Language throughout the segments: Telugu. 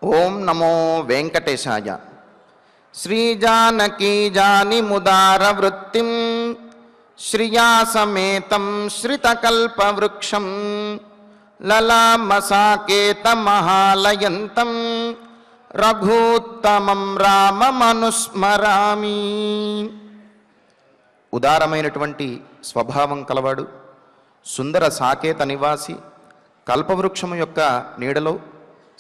ఓం నమో వెంకటేశాయ. శ్రీజానకీ జాని ముదార వృత్తిం శ్రియా సమేతం శ్రితకల్పవృక్షం లలామసాకేత మహాలయంతం రఘూత్తమం రామమనుస్మరామి. ఉదారమైనటువంటి స్వభావం కలవాడు, సుందర సాకేత నివాసి, కల్పవృక్షము యొక్క నీడలో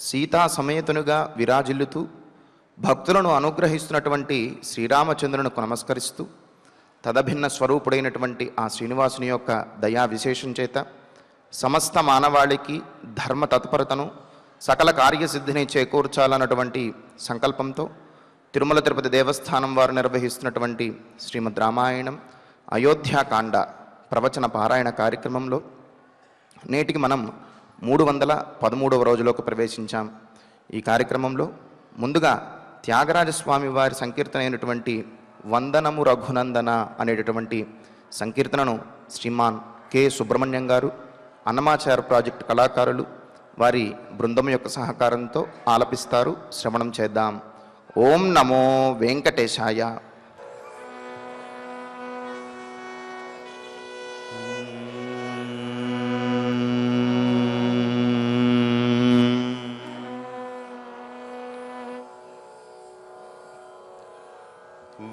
సీతా సమేతునుగా విరాజిల్లుతూ భక్తులను అనుగ్రహిస్తున్నటువంటి శ్రీరామచంద్రునికి నమస్కరిస్తూ తదభిన్న స్వరూపుడైనటువంటి ఆ శ్రీనివాసుని యొక్క దయా విశేషం చేత సమస్త మానవాళికి ధర్మ తత్పరతను సకల కార్యసిద్ధిని చేకూర్చాలన్నటువంటి సంకల్పంతో తిరుమల తిరుపతి దేవస్థానం వారు నిర్వహిస్తున్నటువంటి శ్రీమద్ రామాయణం అయోధ్యాకాండ ప్రవచన పారాయణ కార్యక్రమంలో నేటికి మనం 313వ రోజులోకి ప్రవేశించాం. ఈ కార్యక్రమంలో ముందుగా త్యాగరాజస్వామి వారి సంకీర్తన అయినటువంటి వందనము రఘునందన అనేటటువంటి సంకీర్తనను శ్రీమాన్ కె సుబ్రహ్మణ్యం గారు, అన్నమాచార ప్రాజెక్టు కళాకారులు వారి బృందం యొక్క సహకారంతో ఆలపిస్తారు. శ్రవణం చేద్దాం. ఓం నమో వెంకటేశాయ.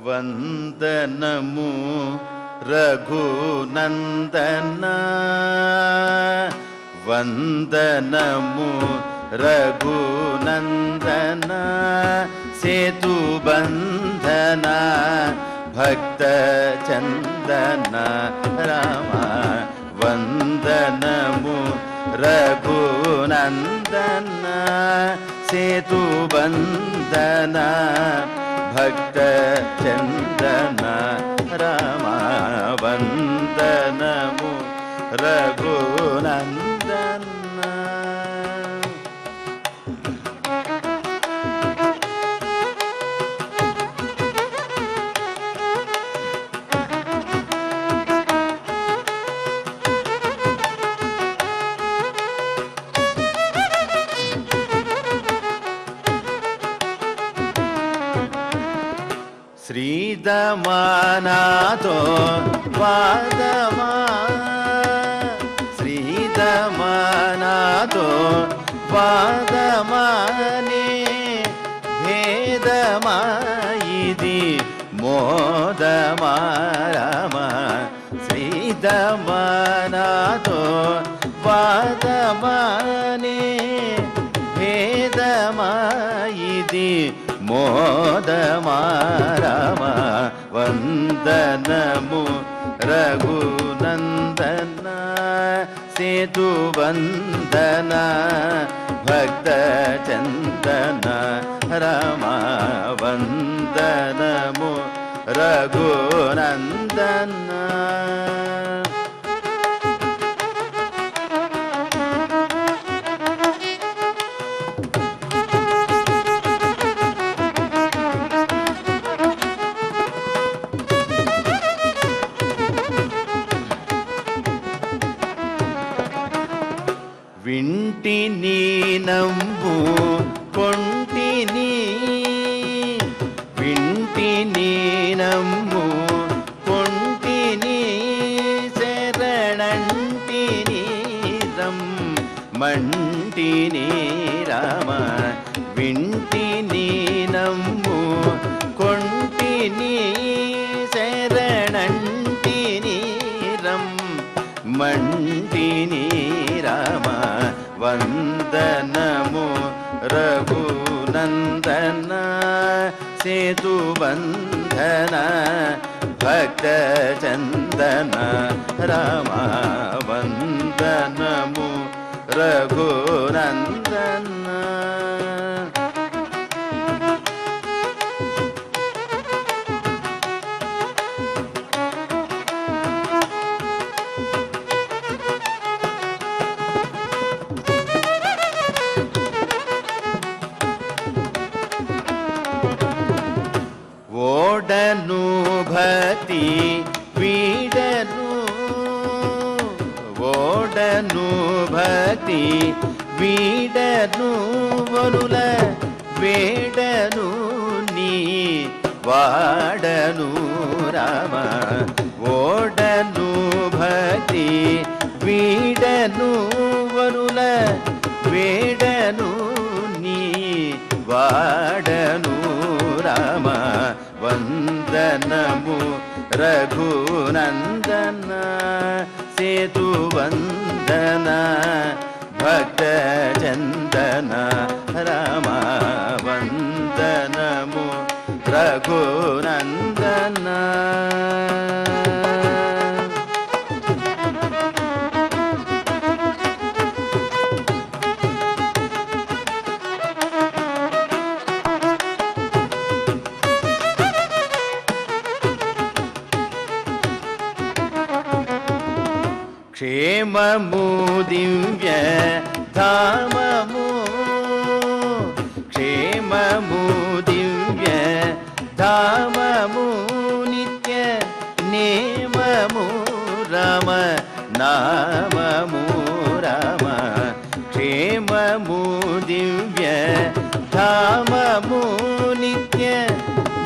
వందనము రఘునందన, వందనము రఘునందన, సేతుబంధన భక్త చందన రామ. వందనము రఘునందన, సేతుబంధన భక్త చందన రామ. వందనము రఘునందన. శ్రీదమానాతో వాదమా, శ్రీదమానాతో వాదమానే భేదమా ఇది మోదమా రామ. శ్రీదమానాతో వాదమానే భేదమా ఇది మోదమా రామ. వందనము రఘునందన, సేతుబంధన భక్త చందన రామ. వందనము రఘునందన. వింటిని నంబు కొంటిని, వింటిని నంబు కొంటిని, శరణంటిని రమ్మంటిని రామ. వింటిని నంబు కొంటిని, శరణంటిని రమ్మంటిని రామ. వందనము రఘునందన, సేతుబంధన భక్త చందన రామ. వందనము రఘునందన. ఓడను భక్తి వీడను, ఓడను భక్తి భక్తి వీడను వనుల వేడను నీ వాడను రామ ఓడను భక్తి వీడను వనుల వేడను నీ వాడను రామ వందనము రఘునందన సేతు వందన భక్త చందన రామ వందనము రఘునందన క్షేమము దివ్య ధామము క్షేమము దివ్య ధామము నిత్య నేమము రామ నామము రామ క్షేమము దివ్య ధామము నిత్య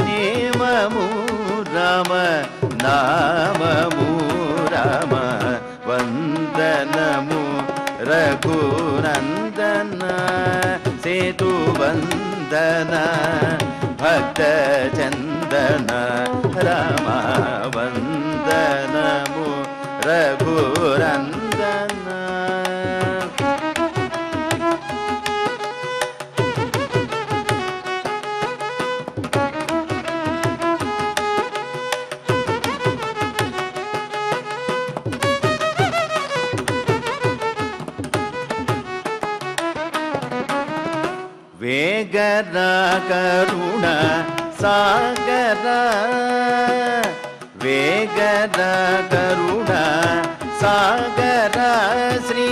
నేమము రామ నామము రామ వందనము రఘునందన సేతు వందన భక్త చందన రామ వందనము రఘునందన వేగర కరుణ సాగర వేగర కరుణ సాగర శ్రీ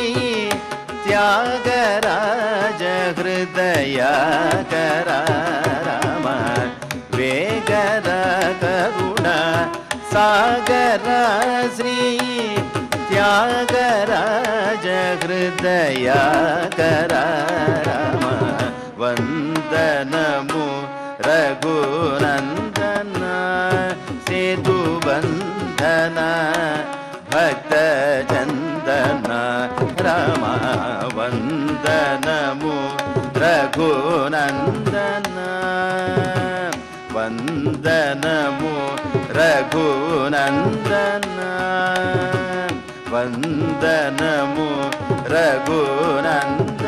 త్యాగరాజ హృదయాకర రామ వేగర కరుణ సాగర శ్రీ త్యాగరాజ హృదయాకర రామ వందనము రఘునందన సేతు బంధన భక్త చందన రామ వందనము రఘునందన వందనము రఘునందన వందనము రఘునందన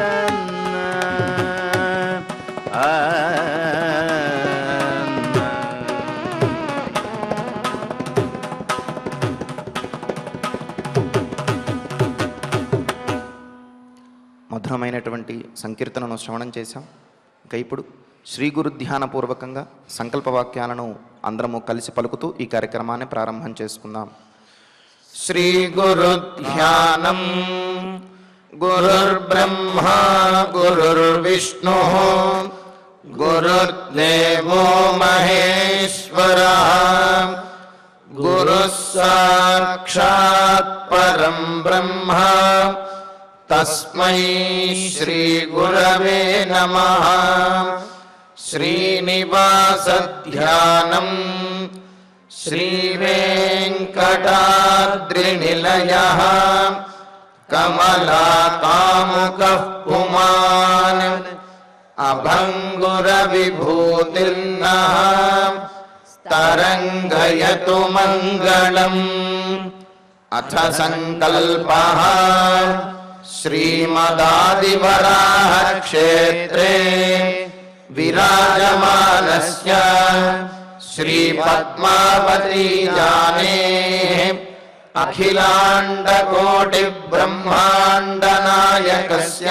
మధురమైనటువంటి సంకీర్తనను శ్రవణం చేశాం. ఇంకా ఇప్పుడు శ్రీ గురు ధ్యానపూర్వకంగా సంకల్పవాక్యాలను అందరము కలిసి పలుకుతూ ఈ కార్యక్రమాన్ని ప్రారంభం చేసుకుందాం. శ్రీ గురు ధ్యానం గురుర్బ్రహ్మా గురుర్విష్ణు గురుర్దేవో మహేశ్వరః గురుః సాక్షాత్ పరం బ్రహ్మ తస్మై శ్రీ గురవే నమః. శ్రీనివాస ధ్యానం శ్రీవేంకటాద్రినిలయః కమలాకాముకః పుమాన్ అభంగురవిభూతిర్నః తరంగయతు మంగళం. అథ సంకల్పః శ్రీమదాదివరాహ క్షేత్రే విరాజమానస్య శ్రీపద్మావతీ జానేః అఖిలాండకోటిబ్రహ్మాండనాయకస్య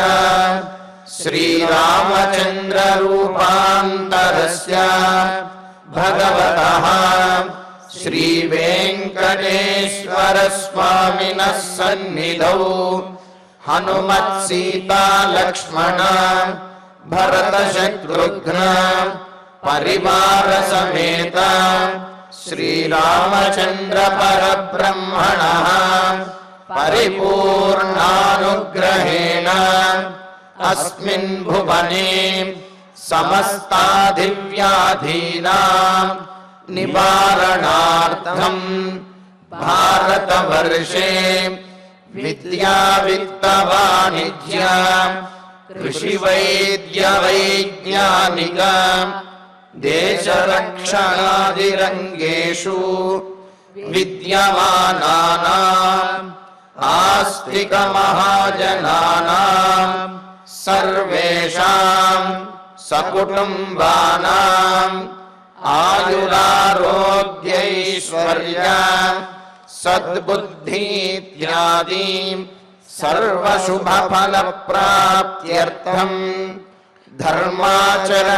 శ్రీరామచంద్రరూపాంతరస్య భగవతః శ్రీవేంకటేశ్వరస్వామినः సన్నిధౌ హనుమత్సీతాలక్ష్మణ భరతశత్రుఘ్న పరివార సమేత శ్రీరామచంద్ర పరబ్రహ్మణః పరిపూర్ణానుగ్రహేణ అస్మిన్ భువనే సమస్తాధివ్యాధీనాం నివారణార్థం భారతవర్షే విద్యా విత్త వాణిజ్య కృషి వైద్య వైజ్ఞానిక దేశరక్షణాదిరంగేషు విద్యమానానాం ఆస్తిక మహాజనానాం సర్వేషాం సకుటుంబానాం ఆయురారోగ్యైశ్వర్య సద్బుద్ధీత్యాది సర్వశుభఫలప్రాప్త్యర్థం ధర్మాచరణద్వారా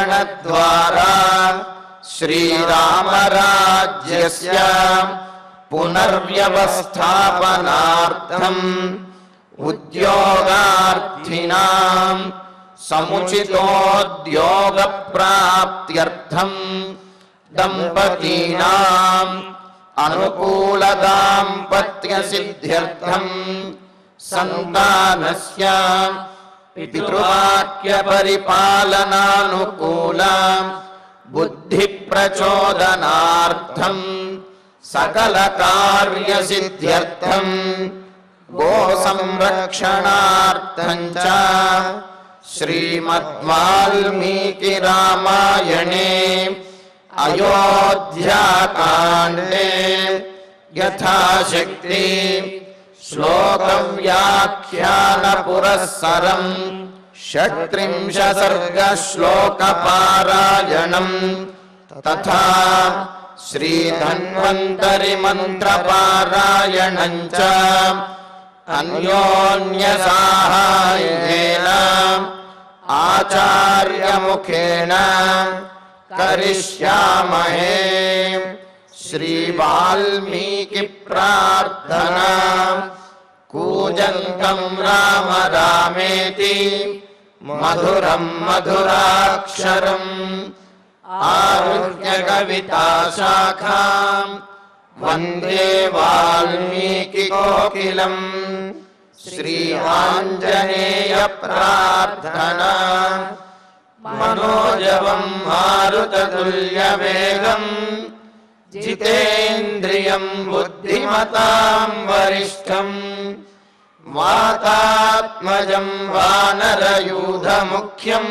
శ్రీరామరాజ్యస్య పునర్వ్యవస్థాపనార్థం ఉద్యోగార్థినాం సముచితోద్యోగప్రాప్త్యర్థం దంపతీనాం అనుకూలదాంపత్యసిద్ధ్యర్థం సంతానస్య పితృవాక్యపరిపాలనానుకూల బుద్ధిప్రచోదనార్థం సకలకార్యసిద్ధ్యర్థం గోసంరక్షణార్థం చ శ్రీమద్వాల్మీకి రామాయణే అయోధ్యాకాండే యథాశక్తి శ్లోకవ్యాఖ్యాన పురస్సరం షట్త్రింశ సర్గ శ్లోక పారాయణం తథా శ్రీధన్వంతరి మంత్ర పారాయణం చ అన్యోన్య సాహాయేన ఆచార్య ముఖేన కరిష్యామహే. శ్రీ వాల్మీకి ప్రార్థనా. కూజంతం రామ రామేతి మధురం మధురాక్షరం ఆరుహ్య కవితా శాఖాం వందే వాల్మీకి కోకిలం. శ్రీ ఆంజనేయ ప్రార్థనా. మనోజవం మారుతతుల్యవేగం జితేంద్రియం బుద్ధిమతాం వరిష్టం వాతాత్మజం వానరయూధముఖ్యం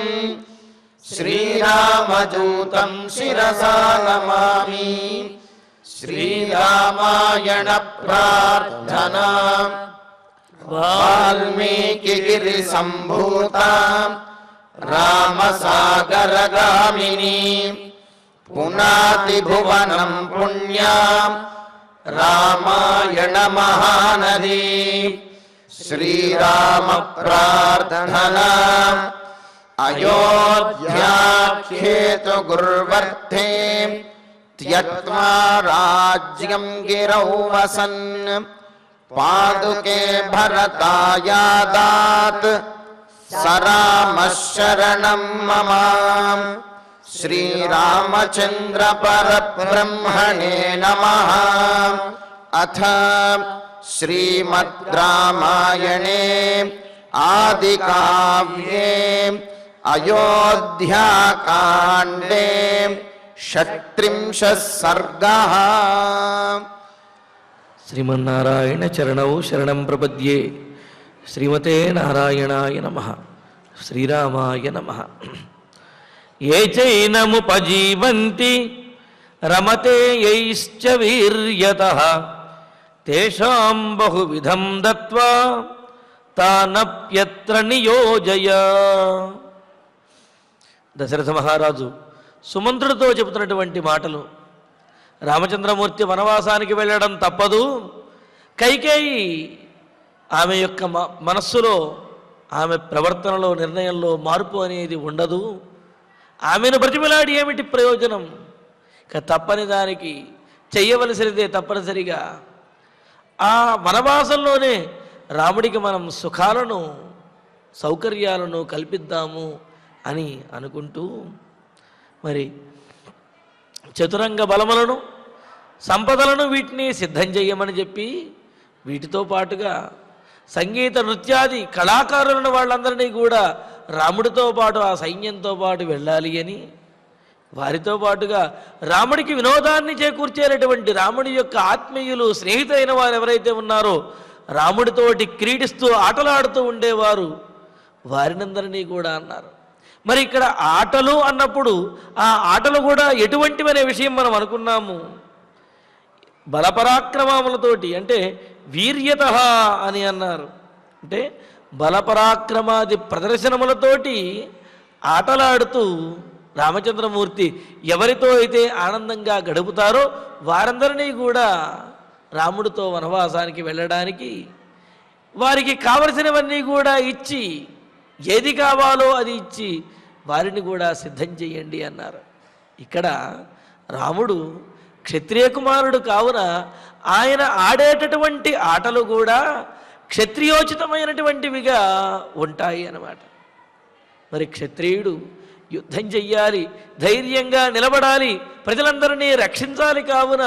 శ్రీరామదూతం శిరసా నమామి. శ్రీరామాయణ ప్రార్థనా. వాల్మీకి గిరి సంభూతా రామసాగరగామిని పునాతి భువనం పుణ్యాం రామాయణ మహానది. శ్రీరామ ప్రార్థనా. అయోధ్యాఖ్యేతు గుర్వర్ధే త్యక్త్వా రాజ్యం గిరౌ వసన్ పాదుకే భరతాయాదాత్ సరామః శరణం మమ. శ్రీరామచంద్ర పరబ్రహ్మణే నమః. అథ శ్రీమద్ రామాయణే ఆదికావ్యే అయోధ్యాకాండే షట్త్రింశః సర్గః. శ్రీమన్నారాయణ చరణౌ శరణం ప్రపద్యే. శ్రీమతే నారాయణాయ నమః. శ్రీరామాయ నమః. ఏ చైనముపజీవంతి రమతే యైశ్చ వీర్యతః తేషాం బహువిధం దత్వా తానప్యత్ర నియోజయ. దశరథ మహారాజు సుమంత్రుడితో చెబుతున్నటువంటి మాటలు. రామచంద్రమూర్తి వనవాసానికి వెళ్ళడం తప్పదు. కైకేయి ఆమె యొక్క మనస్సులో, ఆమె ప్రవర్తనలో, నిర్ణయంలో మార్పు అనేది ఉండదు. ఆమెను బ్రతిమలాడి ఏమిటి ప్రయోజనం? ఇక తప్పని దానికి చెయ్యవలసినదే తప్పనిసరిగా. ఆ వనవాసంలోనే రాముడికి మనం సుఖాలను, సౌకర్యాలను కల్పిద్దాము అని అనుకుంటూ మరి చతురంగ బలములను, సంపదలను వీటిని సిద్ధం చెయ్యమని చెప్పి వీటితో పాటుగా సంగీత నృత్యాది కళాకారులను వాళ్ళందరినీ కూడా రాముడితో పాటు ఆ సైన్యంతో పాటు వెళ్ళాలి అని, వారితో పాటుగా రాముడికి వినోదాన్ని చేకూర్చేటటువంటి రాముడి యొక్క ఆత్మీయులు స్నేహితులైన వారు ఎవరైతే ఉన్నారో, రాముడితోటి క్రీడిస్తూ ఆటలాడుతూ ఉండేవారు, వారినందరినీ కూడా అన్నారు. మరి ఇక్కడ ఆటలు అన్నప్పుడు ఆ ఆటలు కూడా ఎటువంటివనే విషయం మనం అనుకున్నాము. బలపరాక్రమములతోటి, అంటే వీర్యత అని అన్నారు. అంటే బలపరాక్రమాది ప్రదర్శనములతోటి ఆటలాడుతూ రామచంద్రమూర్తి ఎవరితో అయితే ఆనందంగా గడుపుతారో వారందరినీ కూడా రాముడితో వనవాసానికి వెళ్ళడానికి వారికి కావలసినవన్నీ కూడా ఇచ్చి, ఏది కావాలో అది ఇచ్చి వారిని కూడా సిద్ధం చేయండి అన్నారు. ఇక్కడ రాముడు క్షత్రియ కుమారుడు కావున ఆయన ఆడేటటువంటి ఆటలు కూడా క్షత్రియోచితమైనటువంటివిగా ఉంటాయి అన్నమాట. మరి క్షత్రియుడు యుద్ధం చెయ్యాలి, ధైర్యంగా నిలబడాలి, ప్రజలందరినీ రక్షించాలి. కావున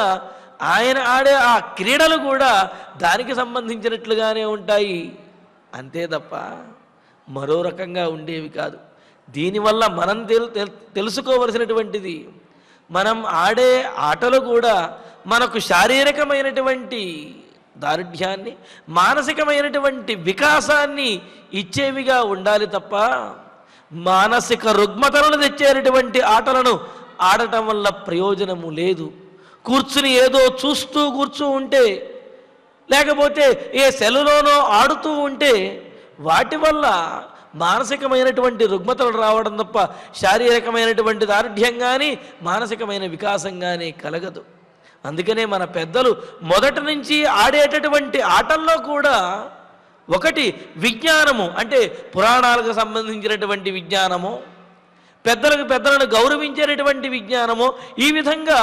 ఆయన ఆడే ఆ క్రీడలు కూడా దానికి సంబంధించినట్లుగానే ఉంటాయి, అంతే తప్ప మరో రకంగా ఉండేవి కాదు. దీనివల్ల మనం తెలుసుకోవలసినటువంటిది, మనం ఆడే ఆటలు కూడా మనకు శారీరకమైనటువంటి దారుఢ్యాన్ని, మానసికమైనటువంటి వికాసాన్ని ఇచ్చేవిగా ఉండాలి తప్ప మానసిక రుగ్మతలను తెచ్చేటటువంటి ఆటలను ఆడటం వల్ల ప్రయోజనము లేదు. కూర్చుని ఏదో చూస్తూ ఉంటే, లేకపోతే ఏ సెల్లులోనో ఆడుతూ ఉంటే వాటి వల్ల మానసికమైనటువంటి రుగ్మతలు రావడం తప్ప శారీరకమైనటువంటి దారుఢ్యం కానీ మానసికమైన వికాసం కానీ కలగదు. అందుకనే మన పెద్దలు మొదటి నుంచి ఆడేటటువంటి ఆటల్లో కూడా ఒకటి విజ్ఞానము, అంటే పురాణాలకు సంబంధించినటువంటి విజ్ఞానము, పెద్దలను గౌరవించేటటువంటి విజ్ఞానము, ఈ విధంగా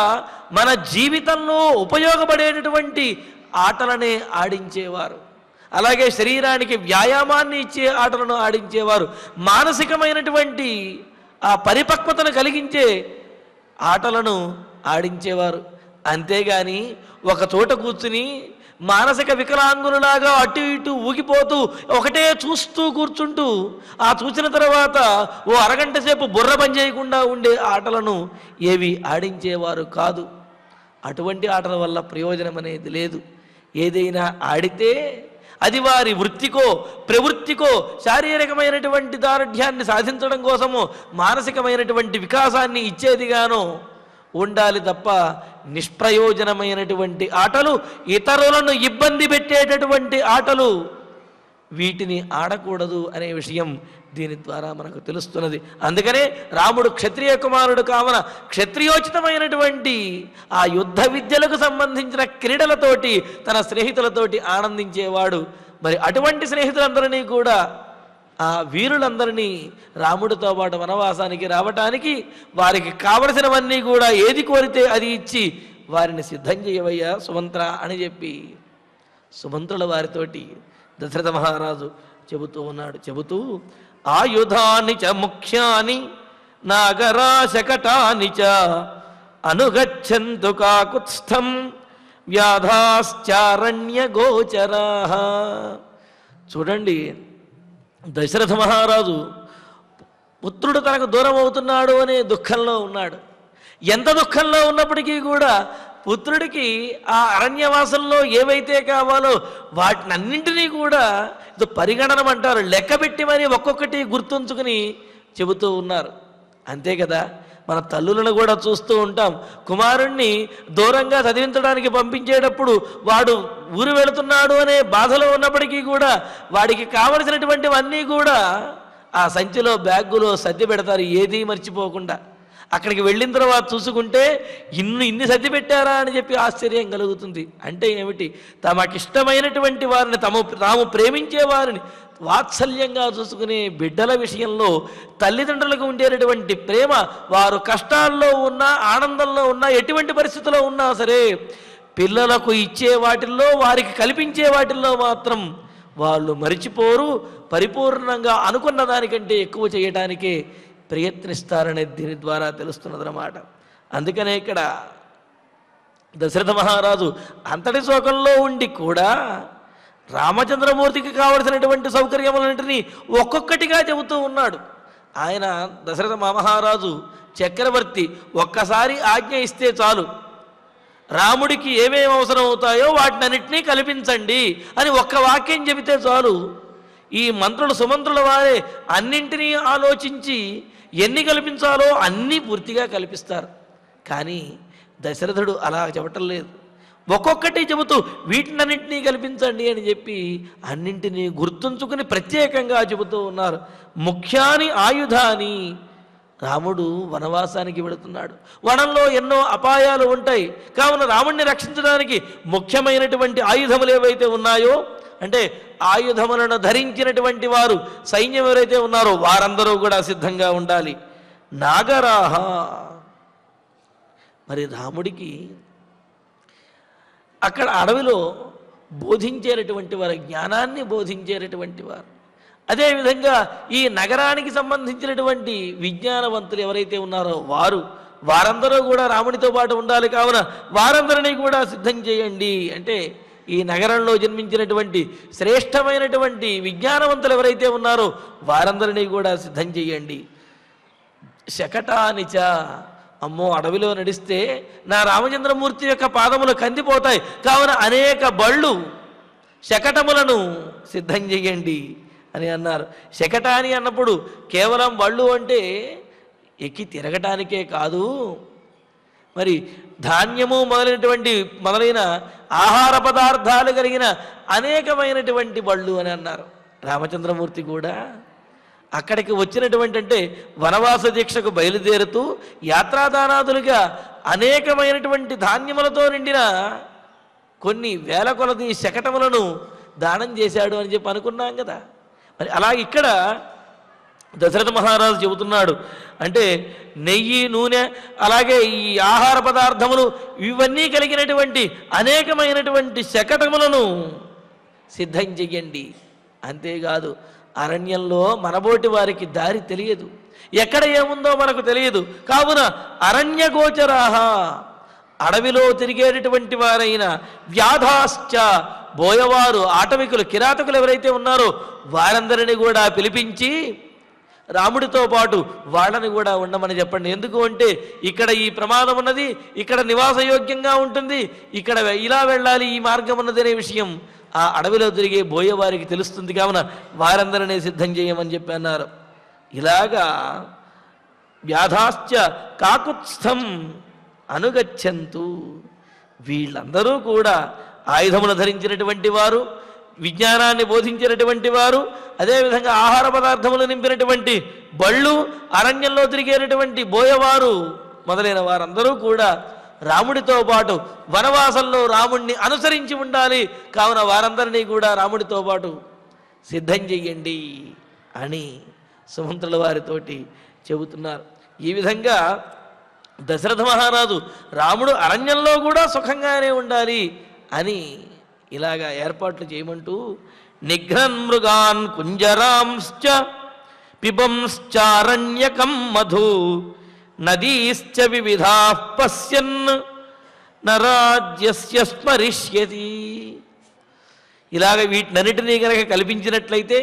మన జీవితంలో ఉపయోగపడేటటువంటి ఆటలనే ఆడించేవారు. అలాగే శరీరానికి వ్యాయామాన్ని ఇచ్చే ఆటలను ఆడించేవారు, మానసికమైనటువంటి ఆ పరిపక్వతను కలిగించే ఆటలను ఆడించేవారు. అంతేగాని ఒక చోట కూర్చుని మానసిక వికలాంగులలాగా అటు ఇటు ఊగిపోతూ ఒకటే చూస్తూ కూర్చుంటూ ఆ చూసిన తర్వాత ఓ అరగంట సేపు బుర్ర పని చేయకుండా ఉండే ఆటలను ఏవి ఆడించేవారు కాదు. అటువంటి ఆటల వల్ల ప్రయోజనం అనేది లేదు. ఏదైనా ఆడితే అది వారి వృత్తికో ప్రవృత్తికో శారీరకమైనటువంటి దారుఢ్యాన్ని సాధించడం కోసమో మానసికమైనటువంటి వికాసాన్ని ఇచ్చేదిగానో ఉండాలి తప్ప నిష్ప్రయోజనమైనటువంటి ఆటలు, ఇతరులను ఇబ్బంది పెట్టేటటువంటి ఆటలు, వీటిని ఆడకూడదు అనే విషయం దీని ద్వారా మనకు తెలుస్తున్నది. అందుకనే రాముడు క్షత్రియ కుమారుడు కావున క్షత్రియోచితమైనటువంటి ఆ యుద్ధ విద్యలకు సంబంధించిన క్రీడలతోటి తన స్నేహితులతోటి ఆనందించేవాడు. మరి అటువంటి స్నేహితులందరినీ కూడా, ఆ వీరులందరినీ రాముడితో పాటు వనవాసానికి రావటానికి వారికి కావలసినవన్నీ కూడా ఏది కోరితే అది ఇచ్చి వారిని సిద్ధం చేయవయ్యా సుమంత్ర అని చెప్పి సుమంత్రుల వారితోటి దశరథ మహారాజు చెబుతూ ఉన్నాడు. చెబుతూ ఆయుధాని చ ముఖ్యాని నాగరాశకటాని చ అనుగచ్చంతు కాకుత్స్థం వ్యాధాశ్చారణ్య గోచరాః. చూడండి, దశరథ మహారాజు పుత్రుడు తనకు దూరం అవుతున్నాడు అనే దుఃఖంలో ఉన్నాడు. ఎంత దుఃఖంలో ఉన్నప్పటికీ కూడా పుత్రుడికి ఆ అరణ్యవాసంలో ఏవైతే కావాలో వాటినన్నింటినీ కూడా ఇది పరిగణనం అంటారు, లెక్కబెట్టి మరి ఒక్కొక్కటి గుర్తుంచుకుని చెబుతూ ఉన్నారు. అంతే కదా, మన తల్లులను కూడా చూస్తూ ఉంటాం. కుమారుణ్ణి దూరంగా చదివించడానికి పంపించేటప్పుడు వాడు ఊరు వెళుతున్నాడు అనే బాధలో ఉన్నప్పటికీ కూడా వాడికి కావలసినటువంటివన్నీ కూడా ఆ సంచిలో బ్యాగులో సర్ది పెడతారు, ఏదీ మర్చిపోకుండా. అక్కడికి వెళ్ళిన తర్వాత చూసుకుంటే ఇన్ని సర్ది పెట్టారా అని చెప్పి ఆశ్చర్యం కలుగుతుంది. అంటే ఏమిటి, తమకిష్టమైనటువంటి వారిని తాము ప్రేమించే వారిని వాత్సల్యంగా చూసుకునే బిడ్డల విషయంలో తల్లిదండ్రులకు ఉండేటటువంటి ప్రేమ, వారు కష్టాల్లో ఉన్నా ఆనందంలో ఉన్నా ఎటువంటి పరిస్థితుల్లో ఉన్నా సరే పిల్లలకు ఇచ్చే వాటిల్లో వారికి కల్పించే వాటిల్లో మాత్రం వాళ్ళు మరిచిపోరు. పరిపూర్ణంగా అనుకున్న దానికంటే ఎక్కువ చేయడానికే ప్రయత్నిస్తారనే దీని ద్వారా తెలుస్తున్నదన్నమాట. అందుకనే ఇక్కడ దశరథ మహారాజు అంతటి శోకంలో ఉండి కూడా రామచంద్రమూర్తికి కావలసినటువంటి సౌకర్యములన్నింటినీ ఒక్కొక్కటిగా చెబుతూ ఉన్నాడు. ఆయన దశరథ మహారాజు చక్రవర్తి, ఒక్కసారి ఆజ్ఞ ఇస్తే చాలు, రాముడికి ఏమేమి అవసరం అవుతాయో వాటినన్నింటినీ కల్పించండి అని ఒక్క వాక్యం చెబితే చాలు, ఈ మంత్రులు సుమంత్రుల వారే అన్నింటినీ ఆలోచించి ఎన్ని కల్పించాలో అన్నీ పూర్తిగా కల్పిస్తారు. కానీ దశరథుడు అలా చెప్పటం లేదు. ఒక్కొక్కటి చెబుతూ వీటినన్నింటినీ కల్పించండి అని చెప్పి అన్నింటినీ గుర్తుంచుకుని ప్రత్యేకంగా చెబుతూ ఉన్నారు. ముఖ్యాని ఆయుధాని, రాముడు వనవాసానికి వెళుతున్నాడు. వనంలో ఎన్నో అపాయాలు ఉంటాయి. కావున రాముడిని రక్షించడానికి ముఖ్యమైనటువంటి ఆయుధములు ఏవైతే ఉన్నాయో, అంటే ఆయుధములను ధరించినటువంటి వారు సైన్యం ఎవరైతే ఉన్నారో వారందరూ కూడా సిద్ధంగా ఉండాలి. నాగరాహ, మరి రాముడికి అక్కడ అడవిలో బోధించేటటువంటి వారు, జ్ఞానాన్ని బోధించేటటువంటి వారు, అదేవిధంగా ఈ నగరానికి సంబంధించినటువంటి విజ్ఞానవంతులు ఎవరైతే ఉన్నారో వారందరూ కూడా రాముడితో పాటు ఉండాలి. కావున వారందరినీ కూడా సిద్ధం చేయండి. అంటే ఈ నగరంలో జన్మించినటువంటి శ్రేష్టమైనటువంటి విజ్ఞానవంతులు ఎవరైతే ఉన్నారో వారందరినీ కూడా సిద్ధం చేయండి. శకటానిచ, అమ్మో అడవిలో నడిస్తే నా రామచంద్రమూర్తి యొక్క పాదములు కందిపోతాయి, కావున అనేక బళ్ళు శకటములను సిద్ధం చేయండి అని అన్నారు. శకటాని అన్నప్పుడు కేవలం బళ్ళు అంటే ఎక్కి తిరగటానికే కాదు, మరి ధాన్యము మొదలైన ఆహార పదార్థాలు కలిగిన అనేకమైనటువంటి బళ్ళు అని అన్నారు. రామచంద్రమూర్తి కూడా అక్కడికి వచ్చినటువంటి, అంటే వనవాస దీక్షకు బయలుదేరుతూ యాత్రాదానాదులుగా అనేకమైనటువంటి ధాన్యములతో నిండిన కొన్ని వేల కొలది శకటములను దానం చేశాడు అని చెప్పి అనుకున్నాం కదా. మరి అలాగే ఇక్కడ దశరథ మహారాజు చెబుతున్నాడు, అంటే నెయ్యి, నూనె, అలాగే ఈ ఆహార పదార్థములు ఇవన్నీ కలిగినటువంటి అనేకమైనటువంటి శకటములను సిద్ధం చెయ్యండి. అంతేకాదు, అరణ్యంలో మనబోటి వారికి దారి తెలియదు, ఎక్కడ ఏముందో మనకు తెలియదు. కావున అరణ్య గోచరాహ, అడవిలో తిరిగేటటువంటి వారైన వ్యాధాశ్చ, బోయవారు, ఆటవికులు, కిరాతకులు ఎవరైతే ఉన్నారో వారందరినీ కూడా పిలిపించి రాముడితో పాటు వాళ్ళని కూడా ఉండమని చెప్పండి. ఎందుకు అంటే ఇక్కడ ఈ ప్రమాదం ఉన్నది, ఇక్కడ నివాసయోగ్యంగా ఉంటుంది, ఇక్కడ ఇలా వెళ్ళాలి, ఈ మార్గం ఉన్నది అనే విషయం ఆ అడవిలో తిరిగే బోయేవారికి తెలుస్తుంది. కావున వారందరినీ సిద్ధం చేయమని చెప్పి అన్నారు. ఇలాగా వ్యాధాశ్చ కాకుత్స్థం అనుగచ్చంతు, వీళ్ళందరూ కూడా ఆయుధములు ధరించినటువంటి వారు, విజ్ఞానాన్ని బోధించినటువంటి వారు, అదేవిధంగా ఆహార పదార్థములు నింపినటువంటి బళ్ళు, అరణ్యంలో తిరిగేటటువంటి బోయవారు మొదలైన వారందరూ కూడా రాముడితో పాటు వనవాసంలో రాముడిని అనుసరించి ఉండాలి. కావున వారందరినీ కూడా రాముడితో పాటు సిద్ధం చెయ్యండి అని సుమంత్రుల వారితోటి చెబుతున్నారు. ఈ విధంగా దశరథ మహారాజు రాముడు అరణ్యంలో కూడా సుఖంగానే ఉండాలి అని ఇలాగా ఏర్పాట్లు చేయమంటూ నిఘ్రన్ మృగాన్ కుంజరాంశ్చ పిబంశ్చారణ్యకం మధు నదీశ్చ వివిధా పశ్యన్ నరాజ్యస్య స్మరిష్యతి. ఇలాగ వీటినన్నిటినీ కనుక కల్పించినట్లయితే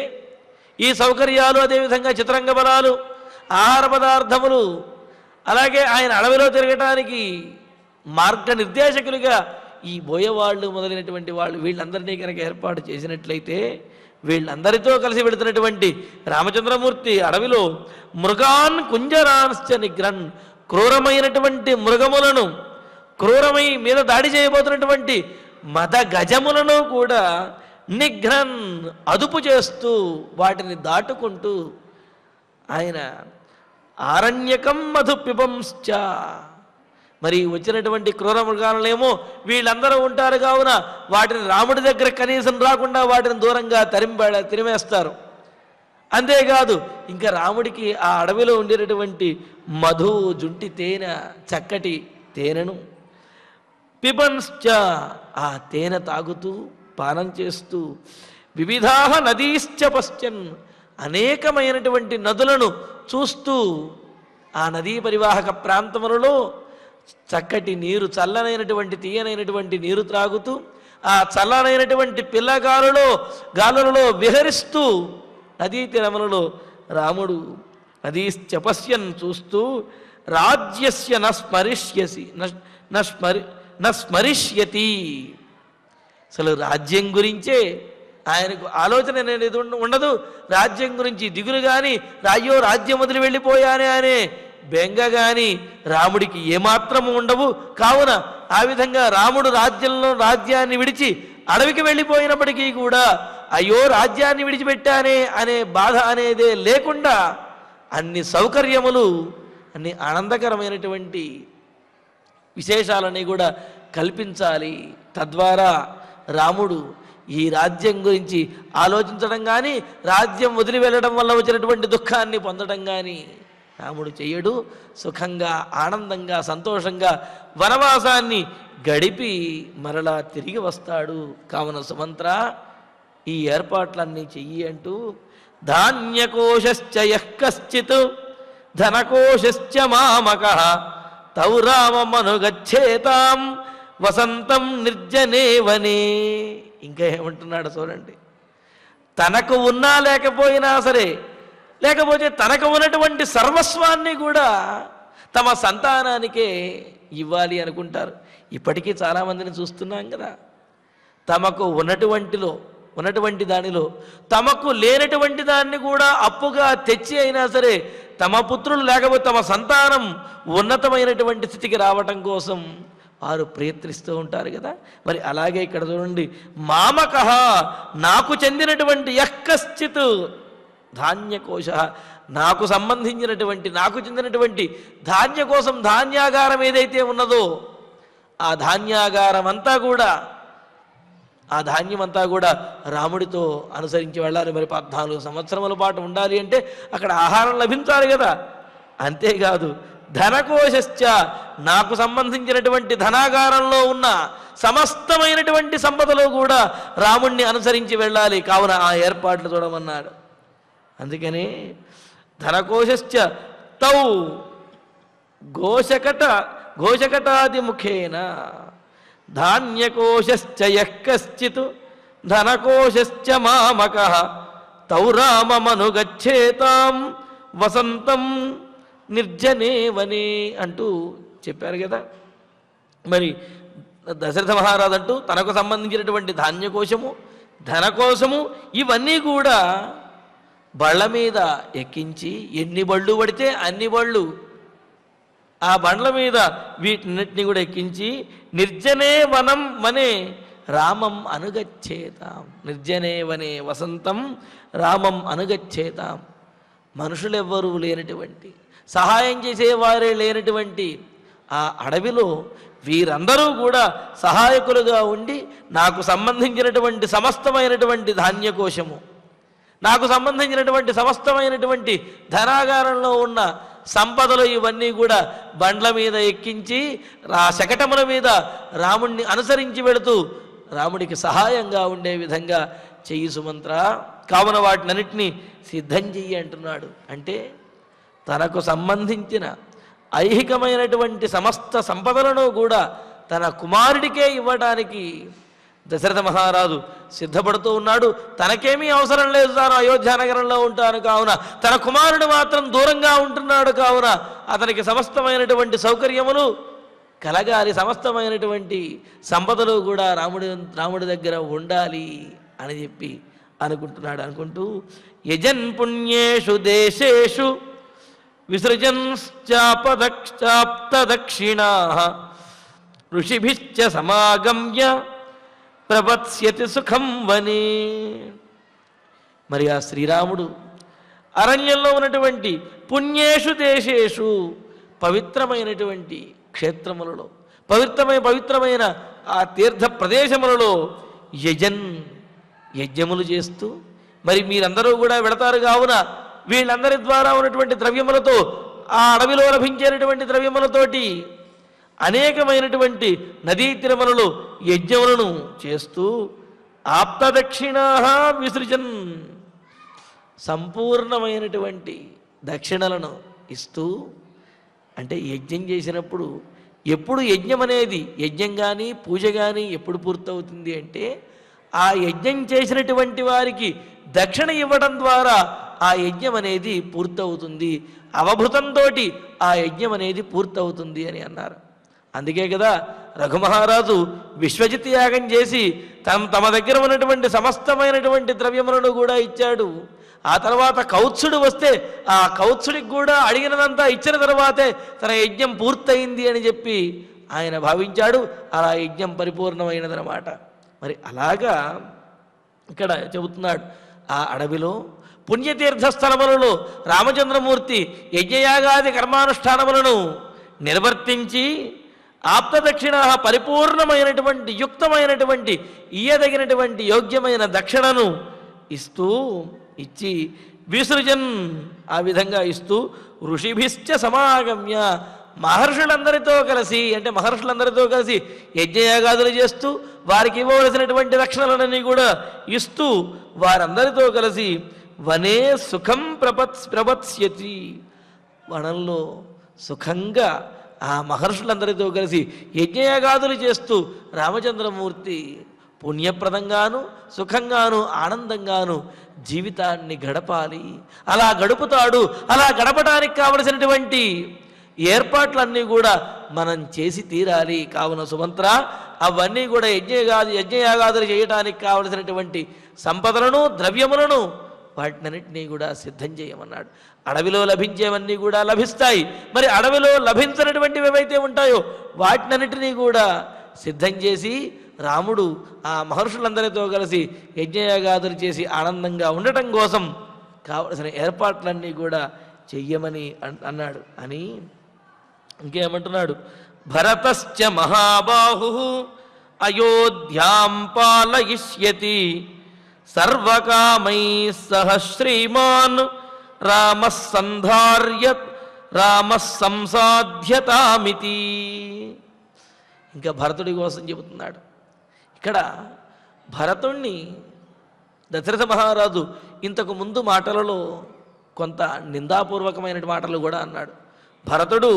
ఈ సౌకర్యాలు, అదేవిధంగా చిత్రంగ బలాలు, ఆహార పదార్థములు, అలాగే ఆయన అడవిలో తిరగటానికి మార్గనిర్దేశకులుగా ఈ బోయవాళ్ళు మొదలైనటువంటి వాళ్ళు వీళ్ళందరినీ కనుక ఏర్పాటు చేసినట్లయితే వీళ్ళందరితో కలిసి వెళుతున్నటువంటి రామచంద్రమూర్తి అడవిలో మృగాన్ కుంజరాన్శ్చ నిగ్రన్, క్రూరమైనటువంటి మృగములను, క్రూరమై మీద దాడి చేయబోతున్నటువంటి మద గజములను కూడా నిఘ్రన్ అదుపు చేస్తూ వాటిని దాటుకుంటూ ఆయన ఆరణ్యకం మధు పిబంశ్చ, మరి వచ్చినటువంటి క్రూర మృగాలనేమో వీళ్ళందరూ ఉంటారు కావున వాటిని రాముడి దగ్గర కనీసం రాకుండా వాటిని దూరంగా తిరిమేస్తారు. అంతేకాదు ఇంకా రాముడికి ఆ అడవిలో ఉండేటటువంటి మధు, జుంటి తేనె, చక్కటి తేనెను, పిబన్శ్చ, ఆ తేనె తాగుతూ పానం చేస్తూ, వివిధాహ నదీశ్చ పశ్చన్, అనేకమైనటువంటి నదులను చూస్తూ ఆ నదీ పరివాహక ప్రాంతములలో చక్కటి నీరు, చల్లనైనటువంటి తీయనైనటువంటి నీరు త్రాగుతూ, ఆ చల్లనైనటువంటి గాలులలో విహరిస్తూ నదీ తీరములలో రాముడు నదీశ్చ పశ్యన్ చూస్తూ రాజ్యస్య నస్మరిష్యతి. అసలు రాజ్యం గురించే ఆయనకు ఆలోచన అనేది ఉండదు. రాజ్యం గురించి దిగులు కానీ, అయ్యో రాజ్యం వదిలి వెళ్ళిపోయానే అనే బెంగ కానీ రాముడికి ఏమాత్రము ఉండవు. కావున ఆ విధంగా రాముడు రాజ్యాన్ని విడిచి అడవికి వెళ్ళిపోయినప్పటికీ కూడా అయ్యో రాజ్యాన్ని విడిచిపెట్టానే అనే బాధ అనేదే లేకుండా అన్ని సౌకర్యములు, అన్ని ఆనందకరమైనటువంటి విశేషాలని కూడా కల్పించాలి. తద్వారా రాముడు ఈ రాజ్యం గురించి ఆలోచించడం కానీ, రాజ్యం వదిలి వెళ్ళడం వల్ల వచ్చినటువంటి దుఃఖాన్ని పొందడం కానీ రాముడు చెయ్యడు. సుఖంగా, ఆనందంగా, సంతోషంగా వనవాసాన్ని గడిపి మరలా తిరిగి వస్తాడు. కావున సుమంత్ర ఈ ఏర్పాట్లన్నీ చెయ్యి అంటూ ధాన్యకోశశ్చ యః కశ్చిత్ ధనకోశశ్చ మామకః తౌ రామమనుగచ్చేతాం వసంతం నిర్జనే వనే. ఇంకా ఏమంటున్నాడు చూడండి. తనకు ఉన్నా లేకపోయినా సరే, లేకపోతే తనకు ఉన్నటువంటి సర్వస్వాన్ని కూడా తమ సంతానానికే ఇవ్వాలి అనుకుంటారు. ఇప్పటికీ చాలామందిని చూస్తున్నాం కదా. తమకు ఉన్నటువంటి దానిలో తమకు లేనటువంటి దాన్ని కూడా అప్పుగా తెచ్చి అయినా సరే తమ పుత్రులు లేకపోతే తమ సంతానం ఉన్నతమైనటువంటి స్థితికి రావటం కోసం వారు ప్రయత్నిస్తూ ఉంటారు కదా. మరి అలాగే ఇక్కడ చూడండి, మామకః నాకు చెందినటువంటి యః కశ్చిత్ ధాన్యకోశ, నాకు చెందినటువంటి ధాన్యకోశం, ధాన్యాగారం ఏదైతే ఉన్నదో ఆ ధాన్యాగారం అంతా కూడా, ఆ ధాన్యమంతా కూడా రాముడితో అనుసరించి వెళ్ళాలి. మరి 14 సంవత్సరముల పాటు ఉండాలి అంటే అక్కడ ఆహారం లభించాలి కదా. అంతేకాదు ధనకోశశ్చ, నాకు సంబంధించినటువంటి ధనాగారంలో ఉన్న సమస్తమైనటువంటి సంపదలు కూడా రాముణ్ణి అనుసరించి వెళ్ళాలి. కావున ఆ ఏర్పాట్లు చూడమన్నాడు. అందుకని ధనకోశశ్చ తౌ ఘోషకటాది ముఖేన ధాన్యకోశశ్చ యః కశ్చిత్ ధనకోశశ్చ మామకః తౌ రామమనుగచ్చేతాం వసంతం నిర్జనే వనే అంటూ చెప్పారు కదా. మరి దశరథ మహారాజు అంటూ తనకు సంబంధించినటువంటి ధాన్యకోశము, ధనకోశము ఇవన్నీ కూడా బళ్ళ మీద ఎక్కించి, ఎన్ని బళ్ళు పడితే అన్ని బళ్ళు ఆ బండ్ల మీద వీటిన్నిటిని కూడా ఎక్కించి నిర్జనే వనం వనే రామం అనుగచ్చేతాం. నిర్జనే వనే వసంతం రామం అనుగచ్చేతాం. మనుషులెవ్వరూ లేనటువంటి, సహాయం చేసేవారే లేనటువంటి ఆ అడవిలో వీరందరూ కూడా సహాయకులుగా ఉండి నాకు సంబంధించినటువంటి సమస్తమైనటువంటి ధాన్యకోశము, నాకు సంబంధించినటువంటి సమస్తమైనటువంటి ధనాగారంలో ఉన్న సంపదలు ఇవన్నీ కూడా బండ్ల మీద ఎక్కించి ఆ శకటముల మీద రాముణ్ణి అనుసరించి వెళుతూ రాముడికి సహాయంగా ఉండే విధంగా చెయ్యి సుమంత్ర. కావున వాటినన్నిటినీ సిద్ధం చెయ్యి అంటున్నాడు. అంటే తనకు సంబంధించిన ఐహికమైనటువంటి సమస్త సంపదలను కూడా తన కుమారుడికే ఇవ్వడానికి దశరథ మహారాజు సిద్ధపడుతూ ఉన్నాడు. తనకేమీ అవసరం లేదు, తాను అయోధ్యానగరంలో ఉంటాను కావున, తన కుమారుడు మాత్రం దూరంగా ఉంటున్నాడు కావున అతనికి సమస్తమైనటువంటి సౌకర్యములు కలగాలి, సమస్తమైనటువంటి సంపదలు కూడా రాముడి దగ్గర ఉండాలి అని చెప్పి అనుకుంటున్నాడు. అనుకుంటూ యజన్ పుణ్యేషు దేశేషు విసృజన్శ్చాప్తదక్షిణాః ఋషిభిశ్చ సమాగమ్య ప్రవత్స్యతి సుఖం వనే. మరి ఆ శ్రీరాముడు అరణ్యంలో ఉన్నటువంటి పుణ్యేషు దేశేషు, పవిత్రమైనటువంటి క్షేత్రములలో, పవిత్రమైన ఆ తీర్థ ప్రదేశములలో యజ్ఞములు చేస్తూ, మరి మీరందరూ కూడా వెళతారు కావున వీళ్ళందరి ద్వారా ఉన్నటువంటి ద్రవ్యములతో, ఆ అడవిలో లభించేటటువంటి ద్రవ్యములతోటి అనేకమైనటువంటి నదీ తీరములలో యజ్ఞములను చేస్తూ ఆప్తదక్షిణాః విసృజన్, సంపూర్ణమైనటువంటి దక్షిణలను ఇస్తూ. అంటే యజ్ఞం చేసినప్పుడు ఎప్పుడు యజ్ఞం అనేది యజ్ఞం కానీ పూజ కానీ ఎప్పుడు పూర్తవుతుంది అంటే ఆ యజ్ఞం చేసినటువంటి వారికి దక్షిణ ఇవ్వడం ద్వారా ఆ యజ్ఞం అనేది పూర్తవుతుంది, అవభృతంతో ఆ యజ్ఞం అనేది పూర్తవుతుంది అని అన్నారు. అందుకే కదా రఘుమహారాజు విశ్వజిత్ యాగం చేసి తమ దగ్గర ఉన్నటువంటి సమస్తమైనటువంటి ద్రవ్యములను కూడా ఇచ్చాడు. ఆ తర్వాత కౌత్సుడు వస్తే ఆ కౌత్సుడికి కూడా అడిగినదంతా ఇచ్చిన తర్వాతే తన యజ్ఞం పూర్తయింది అని చెప్పి ఆయన భావించాడు. అలా యజ్ఞం పరిపూర్ణమైనదన్నమాట. మరి అలాగా ఇక్కడ చెబుతున్నాడు, ఆ అడవిలో పుణ్యతీర్థ స్థలములలో రామచంద్రమూర్తి యజ్ఞయాగాది కర్మానుష్ఠానములను నిర్వర్తించి ఆప్తదక్షిణ పరిపూర్ణమైనటువంటి యుక్తమైనటువంటి ఇయ్యదగినటువంటి యోగ్యమైన దక్షిణను ఇచ్చి విసృజన్ ఆ విధంగా ఇస్తూ ఋషిభిశ్చ సమాగమ్య మహర్షులందరితో కలిసి అంటే మహర్షులందరితో కలిసి యజ్ఞయాగాదులు చేస్తూ వారికి ఇవ్వవలసినటువంటి రక్షణలన్నీ కూడా ఇస్తూ వారందరితో కలిసి వనే సుఖం ప్రపత్స్యతి వనంలో సుఖంగా ఆ మహర్షులందరితో కలిసి యజ్ఞయాగాదులు చేస్తూ రామచంద్రమూర్తి పుణ్యప్రదంగాను సుఖంగాను ఆనందంగాను జీవితాన్ని గడపాలి. అలా గడుపుతాడు. అలా గడపడానికి కావలసినటువంటి ఏర్పాట్లన్నీ కూడా మనం చేసి తీరాలి. కావున సుమంత్ర అవన్నీ కూడా యజ్ఞయాగాదులు చేయటానికి కావలసినటువంటి సంపదలను ద్రవ్యములను వాటినన్నింటినీ కూడా సిద్ధం చేయమన్నాడు. అడవిలో లభించేవన్నీ కూడా లభిస్తాయి. మరి అడవిలో లభించినటువంటివి ఏవైతే ఉంటాయో వాటినన్నింటినీ కూడా సిద్ధం చేసి రాముడు ఆ మహర్షులందరితో కలిసి యజ్ఞయాగాదులు చేసి ఆనందంగా ఉండటం కోసం కావలసిన ఏర్పాట్లన్నీ కూడా చెయ్యమని అన్నాడు. అని ఇంకేమంటున్నాడు, భరతశ్చ మహాబాహు అయోధ్యాం పాలయిష్యతి సర్వకామై సహ శ్రీమాన్ రామ సంసాధ్యతామితి. ఇంకా భరతుడి కోసం చెబుతున్నాడు. ఇక్కడ భరతుణ్ణి దశరథ మహారాజు ఇంతకు ముందు మాటలలో కొంత నిందాపూర్వకమైన మాటలు కూడా అన్నాడు. భరతుడు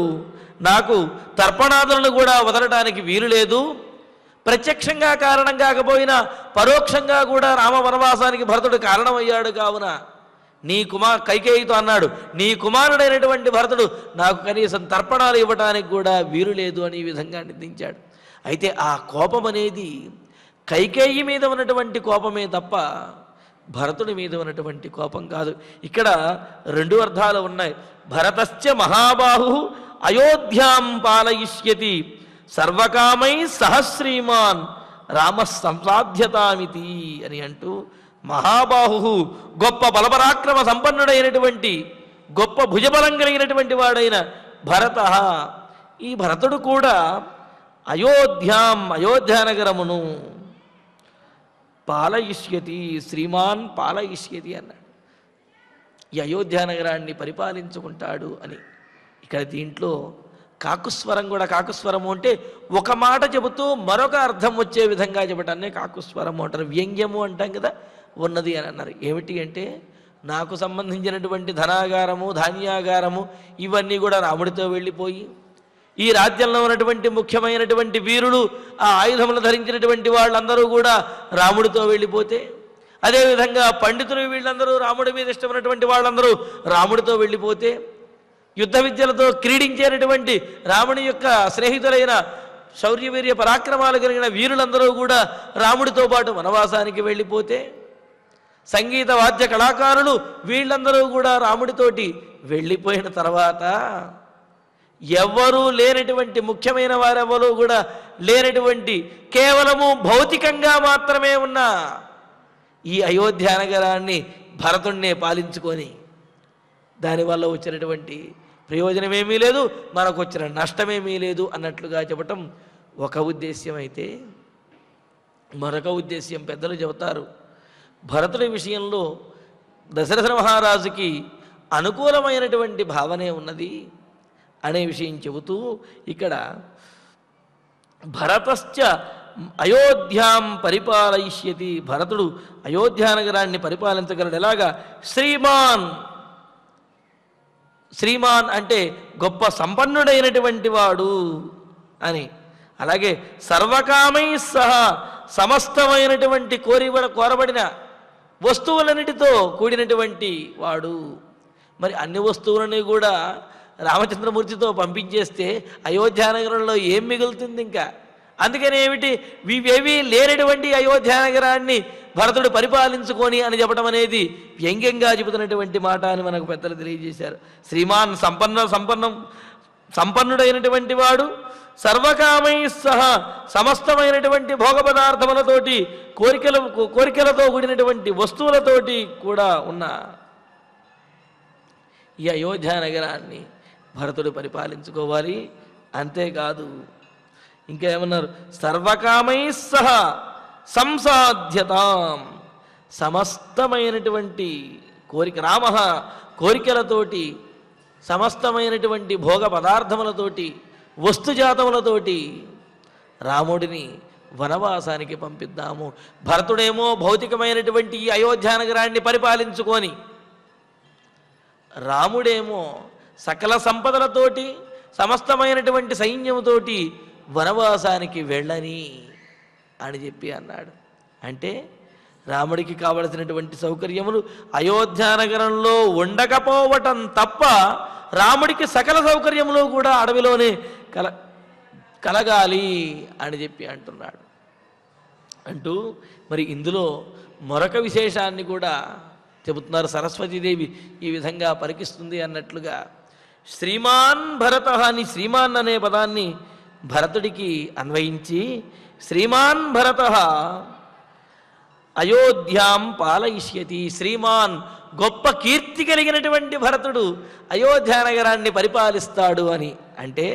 నాకు తర్పణాదులను కూడా వదలటానికి వీలు లేదు, ప్రత్యక్షంగా కారణం కాకపోయినా పరోక్షంగా కూడా రామ వనవాసానికి భరతుడు కారణమయ్యాడు. కావున నీ కైకేయితో అన్నాడు, నీ కుమారుడైనటువంటి భరతుడు నాకు కనీసం తర్పణాలు ఇవ్వటానికి కూడా వీలు లేదు అని ఈ విధంగా నిందించాడు. అయితే ఆ కోపం అనేది కైకేయి మీద ఉన్నటువంటి కోపమే తప్ప భరతుడి మీద ఉన్నటువంటి కోపం కాదు. ఇక్కడ రెండు అర్థాలు ఉన్నాయి. భరతశ్చ మహాబాహు అయోధ్యాం పాలయిష్యతి సర్వకామై సహశ్రీమాన్ రామ సంసాధ్యతామితి అని అంటూ మహాబాహు గొప్ప బలపరాక్రమ సంపన్నుడైనటువంటి గొప్ప భుజబలం కలిగినటువంటి వాడైన భరత, ఈ భరతుడు కూడా అయోధ్యానగరమును పాలయిష్యతి శ్రీమాన్ పాలయిష్యతి అన్నాడు. ఈ అయోధ్యానగరాన్ని పరిపాలించుకుంటాడు అని. ఇక్కడ దీంట్లో కాకుస్వరం కూడా, కాకుస్వరము అంటే ఒక మాట చెబుతూ మరొక అర్థం వచ్చే విధంగా చెప్పటాన్ని కాకుస్వరము అంటారు. వ్యంగ్యము అంటాం కదా, ఉన్నది అని అన్నారు. ఏమిటి అంటే నాకు సంబంధించినటువంటి ధనాగారము ధాన్యాగారము ఇవన్నీ కూడా రాముడితో వెళ్ళిపోయి ఈ రాజ్యంలో ఉన్నటువంటి ముఖ్యమైనటువంటి వీరులు ఆ ఆయుధములు ధరించినటువంటి వాళ్ళందరూ కూడా రాముడితో వెళ్ళిపోతే, అదేవిధంగా పండితులు వీళ్ళందరూ రాముడి మీద ఇష్టమైనటువంటి వాళ్ళందరూ రాముడితో వెళ్ళిపోతే, యుద్ధ విద్యలతో క్రీడించేటటువంటి రాముని యొక్క స్నేహితులైన శౌర్యవీర్య పరాక్రమాలు కలిగిన వీరులందరూ కూడా రాముడితో పాటు వనవాసానికి వెళ్ళిపోతే, సంగీత వాద్య కళాకారులు వీళ్ళందరూ కూడా రాముడితోటి వెళ్ళిపోయిన తర్వాత ఎవ్వరూ లేనటువంటి ముఖ్యమైన వారెవరూ కూడా లేనటువంటి కేవలము భౌతికంగా మాత్రమే ఉన్న ఈ అయోధ్యానగరాన్ని భరతుణ్ణే పాలించుకొని దానివల్ల వచ్చినటువంటి ప్రయోజనమేమీ లేదు, మనకు వచ్చిన నష్టమేమీ లేదు అన్నట్లుగా చెప్పటం ఒక ఉద్దేశ్యం. అయితే మరొక ఉద్దేశ్యం పెద్దలు చెబుతారు. భరతుడి విషయంలో దశరథ మహారాజుకి అనుకూలమైనటువంటి భావనే ఉన్నది అనే విషయం చెబుతూ ఇక్కడ భరతశ్చ అయోధ్యాం పరిపాలయిష్యతి, భరతుడు అయోధ్యానగరాన్ని పరిపాలించగలడు. ఎలాగా? శ్రీమాన్ అంటే గొప్ప సంపన్నుడైనటువంటి వాడు అని. అలాగే సర్వకామై సహా సమస్తమైనటువంటి కోరబడిన వస్తువులన్నిటితో కూడినటువంటి వాడు. మరి అన్ని వస్తువులని కూడా రామచంద్రమూర్తితో పంపించేస్తే అయోధ్యానగరంలో ఏం మిగులుతుంది ఇంకా? అందుకని ఏమిటి, ఇవేవీ లేనటువంటి అయోధ్యానగరాన్ని భరతుడు పరిపాలించుకొని అని చెప్పడం అనేది వ్యంగ్యంగా చెబుతున్నటువంటి మాట అని మనకు పెద్దలు తెలియజేశారు. శ్రీమాన్ సంపన్నుడైనటువంటి వాడు, సర్వకామై సహా సమస్తమైనటువంటి భోగ పదార్థములతోటి కోరికలతో కూడినటువంటి వస్తువులతోటి కూడా ఉన్న ఈ అయోధ్యానగరాన్ని భరతుడు పరిపాలించుకోవాలి. అంతేకాదు ఇంకా ఏమన్నారు, సర్వకామై సహా సంసాధ్యతాం, సమస్తమైనటువంటి రామ కోరికలతోటి సమస్తమైనటువంటి భోగ పదార్థములతోటి వస్తుజాతములతోటి రాముడిని వనవాసానికి పంపిద్దాము. భరతుడేమో భౌతికమైనటువంటి ఈ అయోధ్యానగరాన్ని పరిపాలించుకొని, రాముడేమో సకల సంపదలతోటి సమస్తమైనటువంటి సైన్యముతోటి వనవాసానికి వెళ్ళని అని చెప్పి అన్నాడు. అంటే రాముడికి కావలసినటువంటి సౌకర్యములు అయోధ్యానగరంలో ఉండకపోవటం తప్ప రాముడికి సకల సౌకర్యములు కూడా అడవిలోనే కలగాలి అని చెప్పి అంటున్నాడు. అంటూ మరి ఇందులో మరొక విశేషాన్ని కూడా చెబుతున్నారు. సరస్వతీదేవి ఈ విధంగా పరికిస్తుంది అన్నట్లుగా, శ్రీమాన్ భరత అని శ్రీమాన్ అనే పదాన్ని భరతుడికి అన్వయించి, శ్రీమాన్ భరత అయోధ్యాం పాలయిష్యతి, శ్రీమాన్ గొప్ప కీర్తి కలిగినటువంటి భరతుడు అయోధ్యానగరాన్ని పరిపాలిస్తాడు అని. అంటే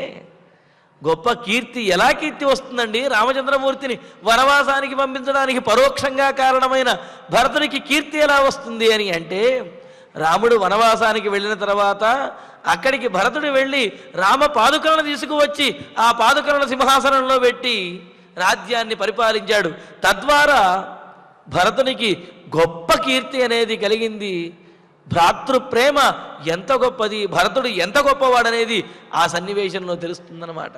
గొప్ప కీర్తి, ఎలా కీర్తి వస్తుందండి? రామచంద్రమూర్తిని వనవాసానికి పంపించడానికి పరోక్షంగా కారణమైన భరతుడికి కీర్తి ఎలా వస్తుంది అని అంటే, రాముడు వనవాసానికి వెళ్ళిన తర్వాత అక్కడికి భరతుడు వెళ్ళి రామ పాదుకలను తీసుకువచ్చి ఆ పాదుకలను సింహాసనంలో పెట్టి రాజ్యాన్ని పరిపాలించాడు. తద్వారా భరతునికి గొప్ప కీర్తి అనేది కలిగింది. భ్రాతృప్రేమ ఎంత గొప్పది, భరతుడు ఎంత గొప్పవాడనేది ఆ సన్నివేశంలో తెలుస్తుందన్నమాట.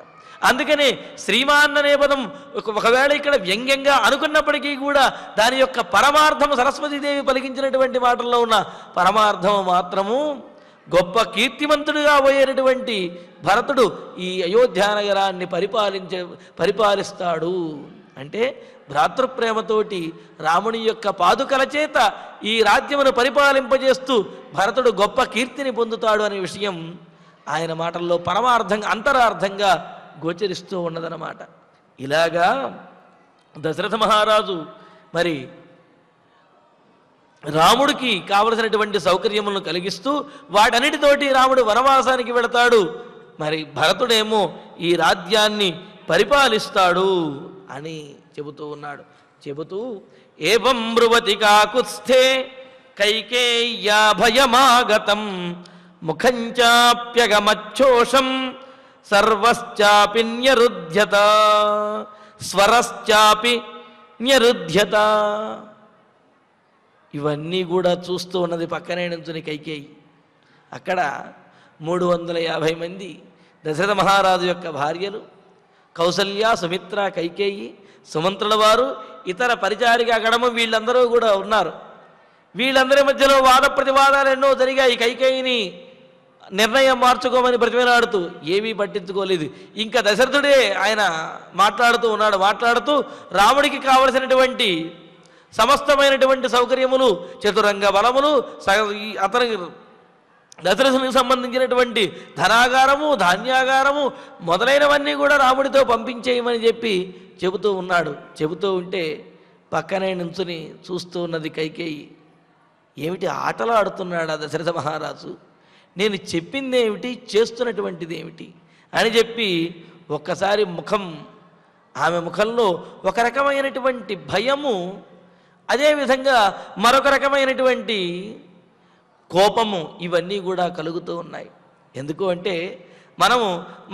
అందుకనే శ్రీమాన్ అనే పదం ఒకవేళ ఇక్కడ వ్యంగ్యంగా అనుకున్నప్పటికీ కూడా దాని యొక్క పరమార్థము సరస్వతీదేవి పలికించినటువంటి మాటల్లో ఉన్న పరమార్థము మాత్రము గొప్ప కీర్తిమంతుడిగా పోయేటటువంటి భరతుడు ఈ అయోధ్యానగరాన్ని పరిపాలిస్తాడు. అంటే భ్రాతృప్రేమతోటి రాముని యొక్క పాదుకల చేత ఈ రాజ్యమును పరిపాలింపజేస్తూ భరతుడు గొప్ప కీర్తిని పొందుతాడు అనే విషయం ఆయన మాటల్లో పరమార్థంగా అంతరార్థంగా గోచరిస్తూ ఉన్నదన్నమాట. ఇలాగా దశరథ మహారాజు మరి రాముడికి కావలసినటువంటి సౌకర్యములను కలిగిస్తూ వాటన్నిటితోటి రాముడు వనవాసానికి వెళతాడు. మరి భరతుడేమో ఈ రాజ్యాన్ని పరిపాలిస్తాడు అని చెబుతూ ఉన్నాడు. చెబుతూ ఏవం బ్రువతి కాకుత్స్థే కైకేయ్యా భయమాగతం ముఖంచాప్యగమచ్చోషం సర్వశ్చాపి న్యరుధ్యత స్వరశ్చాపి న్యరుధ్యత. ఇవన్నీ కూడా చూస్తూ ఉన్నది పక్కనే నుంచుని కైకేయి. అక్కడ 350 మంది దశరథ మహారాజు యొక్క భార్యలు, కౌసల్య, సుమిత్ర, కైకేయి, సుమంత్రుల వారు, ఇతర పరిచారిక గణము వీళ్ళందరూ కూడా ఉన్నారు. వీళ్ళందరి మధ్యలో వాద ప్రతివాదాలు ఎన్నో జరిగాయి. కైకేయిని నిర్ణయం మార్చుకోమని బ్రతిమలాడుతూ ఏమీ పట్టించుకోలేదు. ఇంకా దశరథుడే ఆయన మాట్లాడుతూ రాముడికి కావలసినటువంటి సమస్తమైనటువంటి సౌకర్యములు, చతురంగ బలములు, అతని దశరథునికి సంబంధించినటువంటి ధనాగారము, ధాన్యాగారము మొదలైనవన్నీ కూడా రాముడితో పంపించేయమని చెప్పి చెబుతూ ఉన్నాడు. చెబుతూ ఉంటే పక్కనే నుంచుని చూస్తూ ఉన్నది కైకేయి. ఏమిటి ఆటలు ఆడుతున్నాడా దశరథ మహారాజు? నేను చెప్పింది ఏమిటి, చేస్తున్నటువంటిది ఏమిటి అని చెప్పి ఒక్కసారి ఆమె ముఖంలో ఒక రకమైనటువంటి భయము, అదేవిధంగా మరొక రకమైనటువంటి కోపము ఇవన్నీ కూడా కలుగుతూ ఉన్నాయి. ఎందుకు అంటే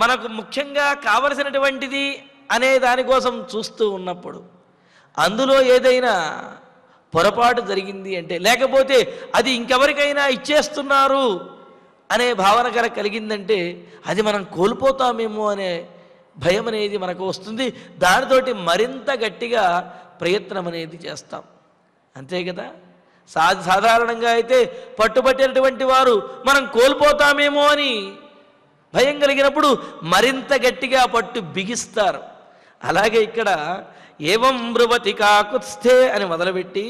మనకు ముఖ్యంగా కావలసినటువంటిది అనే దానికోసం చూస్తూ ఉన్నప్పుడు అందులో ఏదైనా పొరపాటు జరిగింది అంటే, లేకపోతే అది ఇంకెవరికైనా ఇచ్చేస్తున్నారు అనే భావన కలిగిందంటే అది మనం కోల్పోతామేమో అనే భయం అనేది మనకు వస్తుంది. దానితోటి మరింత గట్టిగా ప్రయత్నం అనేది చేస్తాం. అంతే కదా. సాధారణంగా అయితే పట్టుబట్టేటువంటి వారు మనం కోల్పోతామేమో అని భయం కలిగినప్పుడు మరింత గట్టిగా పట్టు బిగిస్తారు. అలాగే ఇక్కడ ఏవం బ్రువతి కాకుత్స్థే అని మొదలుపెట్టి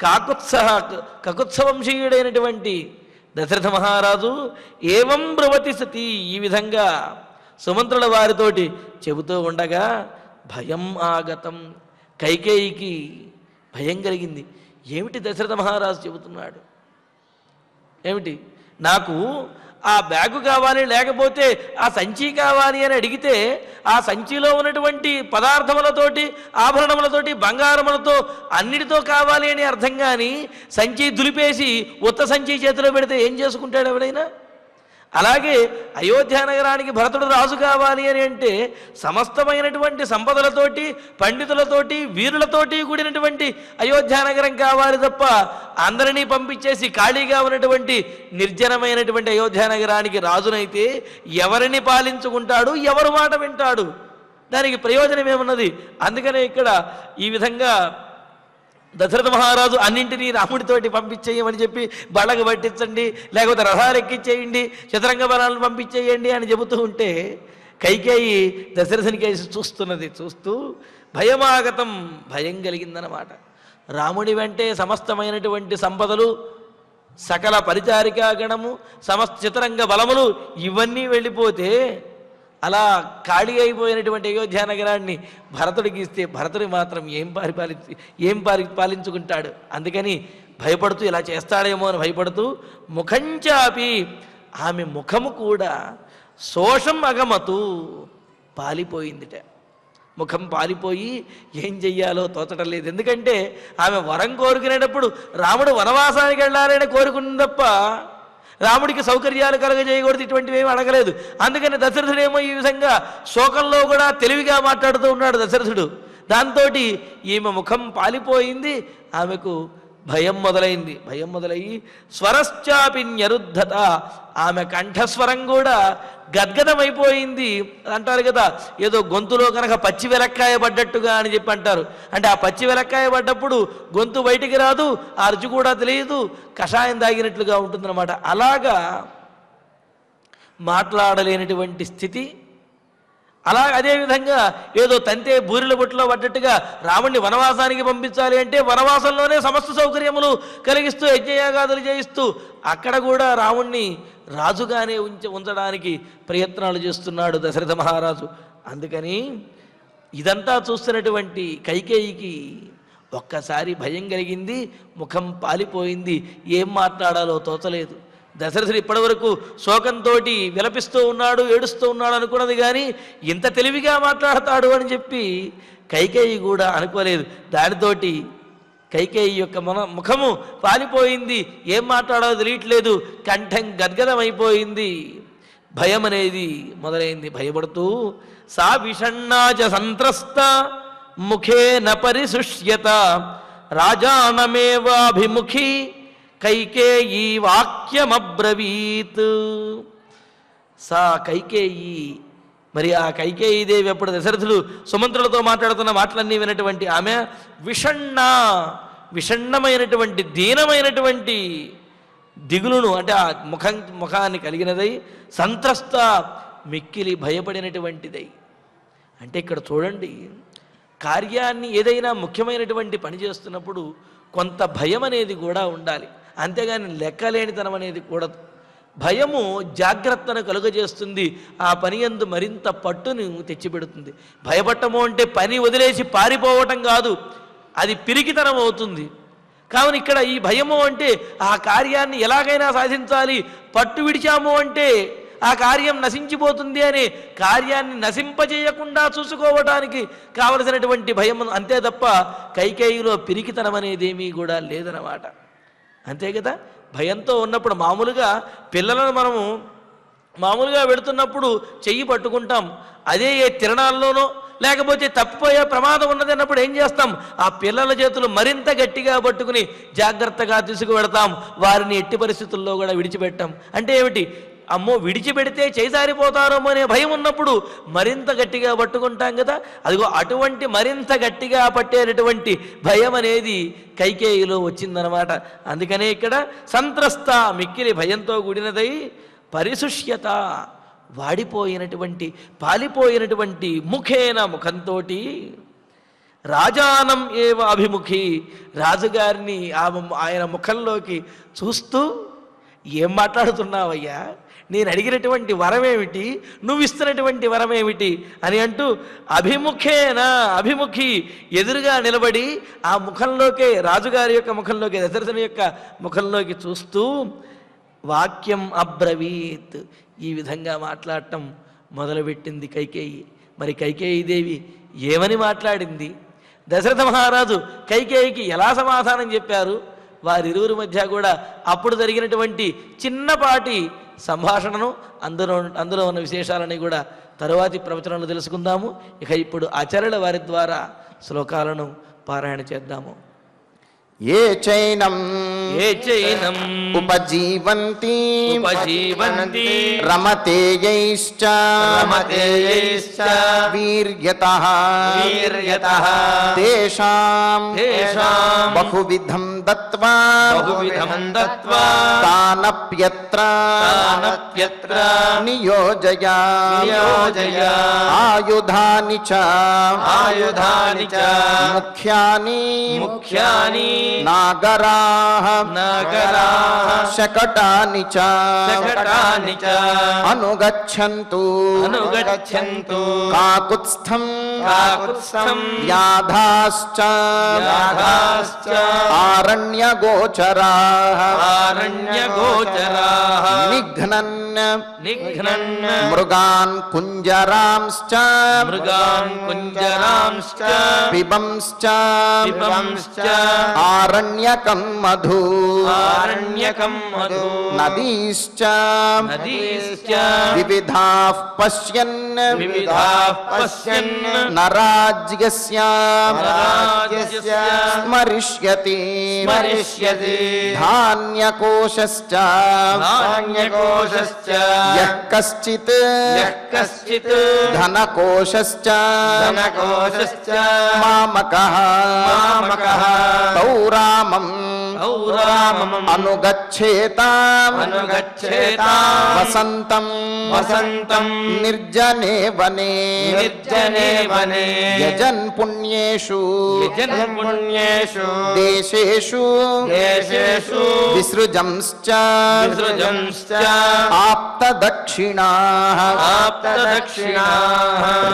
కకుత్స వంశీయుడైనటువంటి దశరథ మహారాజు ఏవం బ్రువతి సతి ఈ విధంగా సుమంత్రుల వారితోటి చెబుతూ ఉండగా భయం ఆగతం. కైకేయికి భయం కలిగింది. ఏమిటి దశరథ మహారాజు చెబుతున్నాడు? ఏమిటి? నాకు ఆ బ్యాగు కావాలి, లేకపోతే ఆ సంచి కావాలి అని అడిగితే ఆ సంచిలో ఉన్నటువంటి పదార్థములతోటి, ఆభరణములతోటి, బంగారములతో అన్నిటితో కావాలి అని అర్థం. కానీ సంచి దులిపేసి ఉత్త సంచి చేతిలో పెడితే ఏం చేసుకుంటాడు ఎవడైనా? అలాగే అయోధ్య నగరానికి భరతుడు రాజు కావాలి అని అంటే సమస్తమైనటువంటి సంపదలతోటి, పండితులతోటి, వీరులతోటి కూడినటువంటి అయోధ్య నగరం కావాలి తప్ప అందరినీ పంపించేసి ఖాళీగా ఉన్నటువంటి నిర్జనమైనటువంటి అయోధ్య నగరానికి రాజునైతే ఎవరిని పాలించుకుంటాడు? ఎవరు మాట వింటాడు? దానికి ప్రయోజనం ఏమున్నది? అందుకనే ఇక్కడ ఈ విధంగా దశరథ మహారాజు అన్నింటినీ రాముడితోటి పంపించేయమని చెప్పి బళ్ళకు పట్టించండి, లేకపోతే రథాలు ఎక్కించేయండి, చతురంగ బలాలను పంపించేయండి అని చెబుతూ ఉంటే కైకేయి దశరథుని కేసి చూస్తున్నది. చూస్తూ భయమాగతం, భయం కలిగిందన్నమాట. రాముడి వెంటే సమస్తమైనటువంటి సంపదలు, సకల పరిచారికా గణము, సమస్త చతురంగ బలములు ఇవన్నీ వెళ్ళిపోతే అలా ఖాళీ అయిపోయినటువంటి అయోధ్య నగరాన్ని భరతుడికి ఇస్తే భరతుడి మాత్రం ఏం పాలించుకుంటాడు? అందుకని భయపడుతూ ఇలా చేస్తాడేమో అని భయపడుతూ ముఖంచాపి ఆమె ముఖము కూడా శోషం అగమతు పాలిపోయిందిట. ముఖం పాలిపోయి ఏం చెయ్యాలో తోచటం లేదు. ఎందుకంటే ఆమె వరం కోరుకునేటప్పుడు రాముడు వనవాసానికి వెళ్ళాలని కోరుకున్న తప్ప రాముడికి సౌకర్యాలు కలగజేయకూడదు, ఇటువంటివి ఏమీ అడగలేదు. అందుకని దశరథుడేమో ఈ విధంగా శోకంలో కూడా తెలివిగా మాట్లాడుతూ ఉన్నాడు దశరథుడు. దాంతో ఈమె ముఖం పాలిపోయింది, ఆమెకు భయం మొదలైంది. భయం మొదలయ్యి స్వరశ్చాపిన్యరుద్ధత, ఆమె కంఠస్వరం కూడా గద్గదమైపోయింది. అంటారు కదా, ఏదో గొంతులో కనుక పచ్చి వెలక్కాయ పడ్డట్టుగా అని చెప్పి అంటారు. అంటే ఆ పచ్చి వెలక్కాయ పడ్డప్పుడు గొంతు బయటికి రాదు, ఆ రుచి కూడా తెలియదు, కషాయం తాగినట్లుగా ఉంటుందన్నమాట. అలాగా మాట్లాడలేనటువంటి స్థితి. అలా అదేవిధంగా ఏదో తంతే బూరెల బొట్టులో పడ్డట్టుగా రాముడిని వనవాసానికి పంపించాలి అంటే వనవాసంలోనే సమస్త సౌకర్యములు కలిగిస్తూ యజ్ఞయాగాదులు చేయిస్తూ అక్కడ కూడా రాముణ్ణి రాజుగానే ఉంచడానికి ప్రయత్నాలు చేస్తున్నాడు దశరథ మహారాజు. అందుకని ఇదంతా చూస్తున్నటువంటి కైకేయికి ఒక్కసారి భయం కలిగింది, ముఖం పాలిపోయింది, ఏం మాట్లాడాలో తోచలేదు. దశరథుడు ఇప్పటివరకు శోకంతో విలపిస్తూ ఉన్నాడు, ఏడుస్తూ ఉన్నాడు అనుకున్నది, కానీ ఇంత తెలివిగా మాట్లాడతాడు అని చెప్పి కైకేయి కూడా అనుకోలేదు. దానితోటి కైకేయి యొక్క ముఖము పాలిపోయింది, ఏం మాట్లాడాలో తెలియట్లేదు, కంఠం గద్గదమైపోయింది, భయం అనేది మొదలైంది. భయపడుతూ సా విషణ్ణాచ సంత్రస్త ముఖేన పరిశుష్యత రాజానమేవాభిముఖి కైకేయి వాక్యమబ్రవీత్. సా కైకేయి, మరి ఆ కైకేయి దేవి అప్పుడు దశరథుడు సుమంత్రులతో మాట్లాడుతున్న మాటలన్నీ వినటువంటి ఆమె విషణ్ణమైనటువంటి దీనమైనటువంటి దిగులును అంటే ఆ ముఖాన్ని కలిగినదై, సంత్రస్త మిక్కిలి భయపడినటువంటిదై. అంటే ఇక్కడ చూడండి, కార్యాన్ని ఏదైనా ముఖ్యమైనటువంటి పని చేస్తున్నప్పుడు కొంత భయం అనేది కూడా ఉండాలి, అంతేగాని లెక్కలేనితనం అనేది కూడదు. భయము జాగ్రత్తను కలుగజేస్తుంది, ఆ పని యందు మరింత పట్టును తెచ్చిపెడుతుంది. భయపడటము అంటే పని వదిలేసి పారిపోవటం కాదు, అది పిరికితనం అవుతుంది. కావున ఇక్కడ ఈ భయము అంటే ఆ కార్యాన్ని ఎలాగైనా సాధించాలి, పట్టు విడిచాము అంటే ఆ కార్యం నశించిపోతుంది అనే కార్యాన్ని నశింపజేయకుండా చూసుకోవటానికి కావలసినటువంటి భయం, అంతే తప్ప కైకేయిలో పిరికితనం అనేదేమీ కూడా లేదన్నమాట. అంతే కదా. భయంతో ఉన్నప్పుడు మామూలుగా పిల్లలను మనము మామూలుగా వెళుతున్నప్పుడు చెయ్యి పట్టుకుంటాం, అదే ఏ తిరణాల్లోనో లేకపోతే తప్పిపోయే ప్రమాదం ఉన్నది అన్నప్పుడు ఏం చేస్తాం, ఆ పిల్లల చేతులు మరింత గట్టిగా పట్టుకుని జాగ్రత్తగా తీసుకువెడతాం, వారిని ఎట్టి పరిస్థితుల్లో కూడా విడిచిపెట్టాం. అంటే ఏమిటి, అమ్మో విడిచిపెడితే చేజారిపోతారేమో అనే భయం ఉన్నప్పుడు మరింత గట్టిగా పట్టుకుంటాం కదా. అదిగో అటువంటి మరింత గట్టిగా పట్టేటటువంటి భయం అనేది కైకేయిలో వచ్చిందనమాట. అందుకనే ఇక్కడ సంత్రస్త మిక్కిలి భయంతో కూడినదై పరిశుష్యత వాడిపోయినటువంటి పాలిపోయినటువంటి ముఖేన ముఖంతో రాజానం ఏవ అభిముఖి రాజుగారిని ఆయన ముఖంలోకి చూస్తూ ఏం మాట్లాడుతున్నావయ్యా, నేను అడిగినటువంటి వరమేమిటి, నువ్వు ఇస్తున్నటువంటి వరమేమిటి అని అంటూ అభిముఖి ఎదురుగా నిలబడి ఆ ముఖంలోకే రాజుగారి యొక్క ముఖంలోకి దశరథుని యొక్క ముఖంలోకి చూస్తూ వాక్యం అబ్రవీత్ ఈ విధంగా మాట్లాడటం మొదలుపెట్టింది కైకేయి. మరి కైకేయీదేవి ఏమని మాట్లాడింది, దశరథ మహారాజు కైకేయికి ఎలా సమాధానం చెప్పారు, వారిరువురి మధ్య కూడా అప్పుడు జరిగినటువంటి చిన్నపాటి సంభాషణను అందులో ఉన్న విశేషాలని కూడా తరువాతి ప్రవచనంలో తెలుసుకుందాము. ఇక ఇప్పుడు ఆచార్యుల వారి ద్వారా శ్లోకాలను పారాయణ చేద్దాము. ఏ చైనం ఉపజీవంతి రమతేయైశ్చ వీర్యతః తేషాం బహువిధం దత్వా తానప్యత్ర నియోజయ ఆయుధాని చ ముఖ్యాని నాగరాః శకటాని చ అనుగచ్చంతు కాకుత్స్థం వ్యాధాశ్చ ఆరణ్యగోచరాః నిఘ్నన్ మృగాన్ కుంజరాంశ్చ పిబంశ్చ ఆరణ్యకం మధు నదీశ్చ వివిధాః పశ్యన్ నరాజ్యస్య స్మరిష్యతి ధాన్యకోశశ్చ యః కశ్చిత్ ధనకోశశ్చ మామకః తౌ రామం అనుగచ్ఛేతాం వసంతం నిర్జనే వనే యజన్ పుణ్యేషు దేశేషు విసృజంశ్చ ఆప్తదక్షిణాః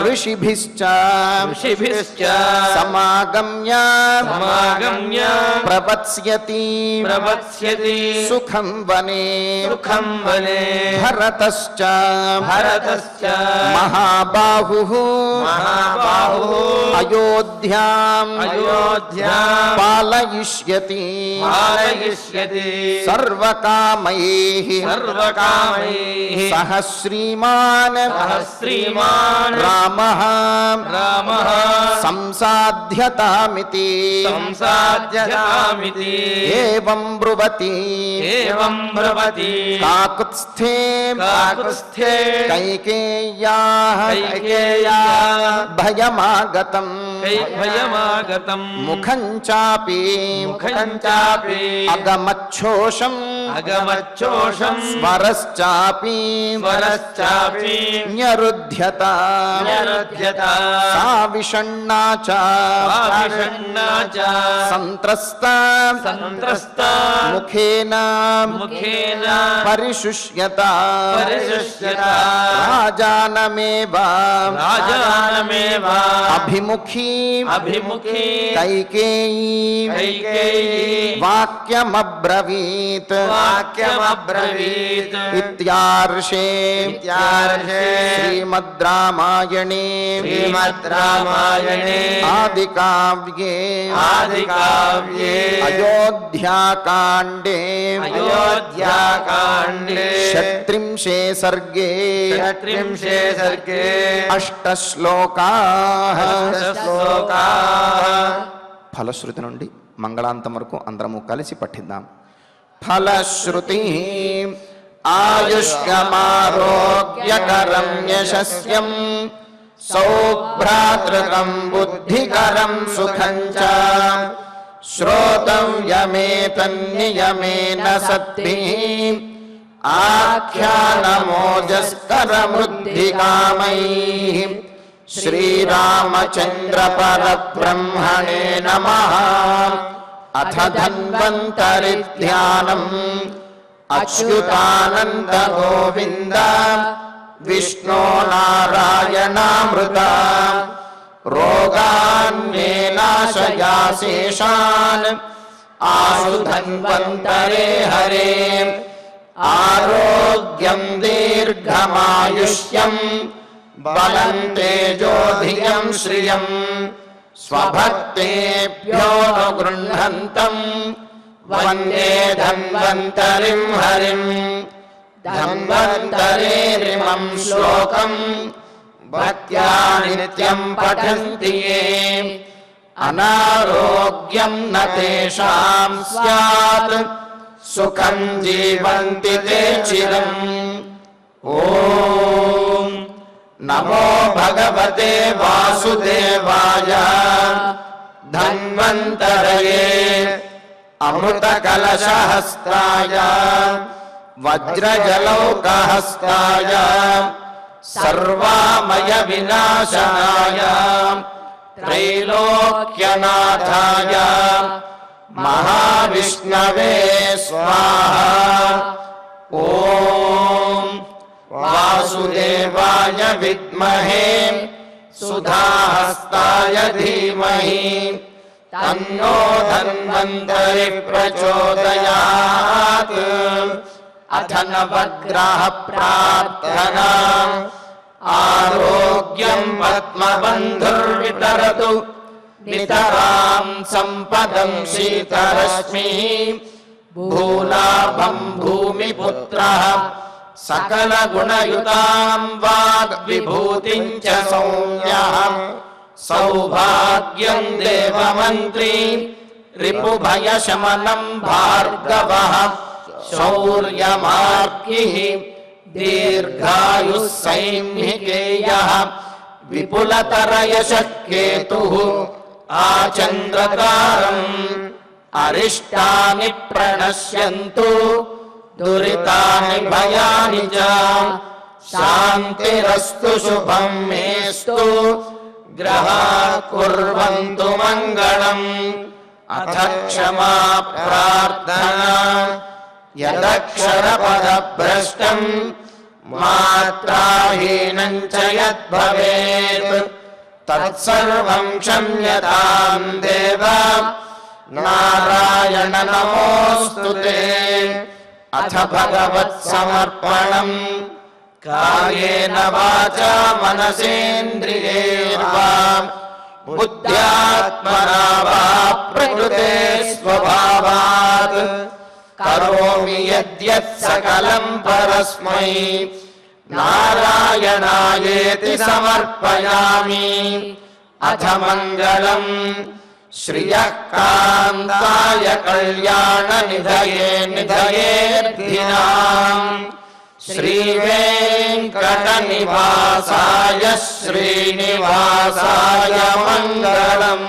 ఋషిభిశ్చ సమాగమ్య ప్రవత్స్యతి సుఖం వనే భరతశ్చ మహాబాహుః అయోధ్యాం పాలయిష్యతి సర్వకామైః సహ శ్రీమాన్ రామః సంసాధ్యతామితి ఏవం బ్రువతి కాకుత్స్థే కైకేయ్యాః భయమాగతం ముఖం చాపి అగమచ్చోషం స్వరశ్చాపి న్యరుధ్యత సా విషణ్ణా చ సంత్రస్త ముఖేన పరిశుష్యత రాజానమేవ అభిముఖీ కైకేయీ వాక్యమబ్రవీత్ ఇత్యార్షే శ్రీమద్ రామాయణే ఆదికావ్యే అయోధ్యాకాండే షట్త్రింశే సర్గే అష్టశ్లోకాః ఫలశ్రుతి నుండి మంగళాంతం వరకు అందరము కలిసి పఠిద్దాం. ఫలశ్రుతి ఆయుష్యమారోగ్యకరం యశస్యం సౌభ్రాతృకం బుద్ధికరం సుఖం చ శ్రోతవ్యమేతన్నియమేన సద్భిః ఆఖ్యానమోజస్కరమృద్ధికామైః శ్రీరామచంద్ర పరబ్రహ్మణే నమః. అథ ధన్వంతరి ధ్యానం అచ్యుతానంద గోవింద విష్ణో నారాయణామృత రోగాన్యేనాశయాశేషాన్ ఆశు ధన్వంతరే హరే. ఆరోగ్యం దీర్ఘమాయుష్యం బలం తేజోధియం శ్రియం స్వభక్తేభ్యోనుగృహంతం వందే ధన్వంతరిం హరిం. ధన్వంతరేరిమం శ్లోకం భక్త్యా నిత్యం పఠంతి యే అనారోగ్యం న తేషాం స్యాత్ సుఖం జీవంతి తే చిరం. ఓం నమో భగవతే వాసుదేవాయ ధన్వంతరయే అమృతకలశహస్తాయ వజ్రజలౌకహస్తాయ సర్వామయ వినాశనాయ త్రైలోక్యనాథాయ మహావిష్ణవే స్వాహా. ఓం వాసుదేవాయ విద్మహే సుధాహస్తాయ ధీమహి తన్నో ధన్వంతరి ప్రచోదయాత్. అథ నవగ్రహ ప్రార్థనా ఆరోగ్యం పద్మబంధుర్వితరతు నితరాం సంపదం శీతరశ్మిః భూలాభం భూమిపుత్రః సకల గుణయుతాం వాగ్విభూతిం చ సౌమ్యః సౌభాగ్యం దేవమంత్రీ రిపుభయశమనం భార్గవః శౌర్యమార్కిః దీర్ఘాయుః సైన్నికేయః విపులతరయశః కేతుః ఆచంద్రతారం. అరిష్టాని ప్రణశ్యంతు దురితాని భయాని చ శాంతిరస్తు శుభం మేస్తు గ్రహాః కుర్వంతు మంగళం. అథ క్షమా ప్రార్థనా యదక్షరపదభ్రష్టం మాత్రాహీనం చ యద్భవేత్ తత్సర్వం క్షమ్యతాం దేవ నారాయణ నమోస్తుతే. అథ భగవత్సమర్పణం కాయేన వాచా మనసేంద్రియైర్వా బుద్ధ్యాత్మనా వా ప్రకృతే స్వభావాత్ కరోమి యద్యత్ సకలం పరస్మై నారాయణాయేతి సమర్పయామి. అథ మంగళం శ్రియః కాంతాయ కళ్యాణ నిధయే నిధయేర్థినాం శ్రీవేంకటనివాసాయ శ్రీనివాసాయ మంగళం.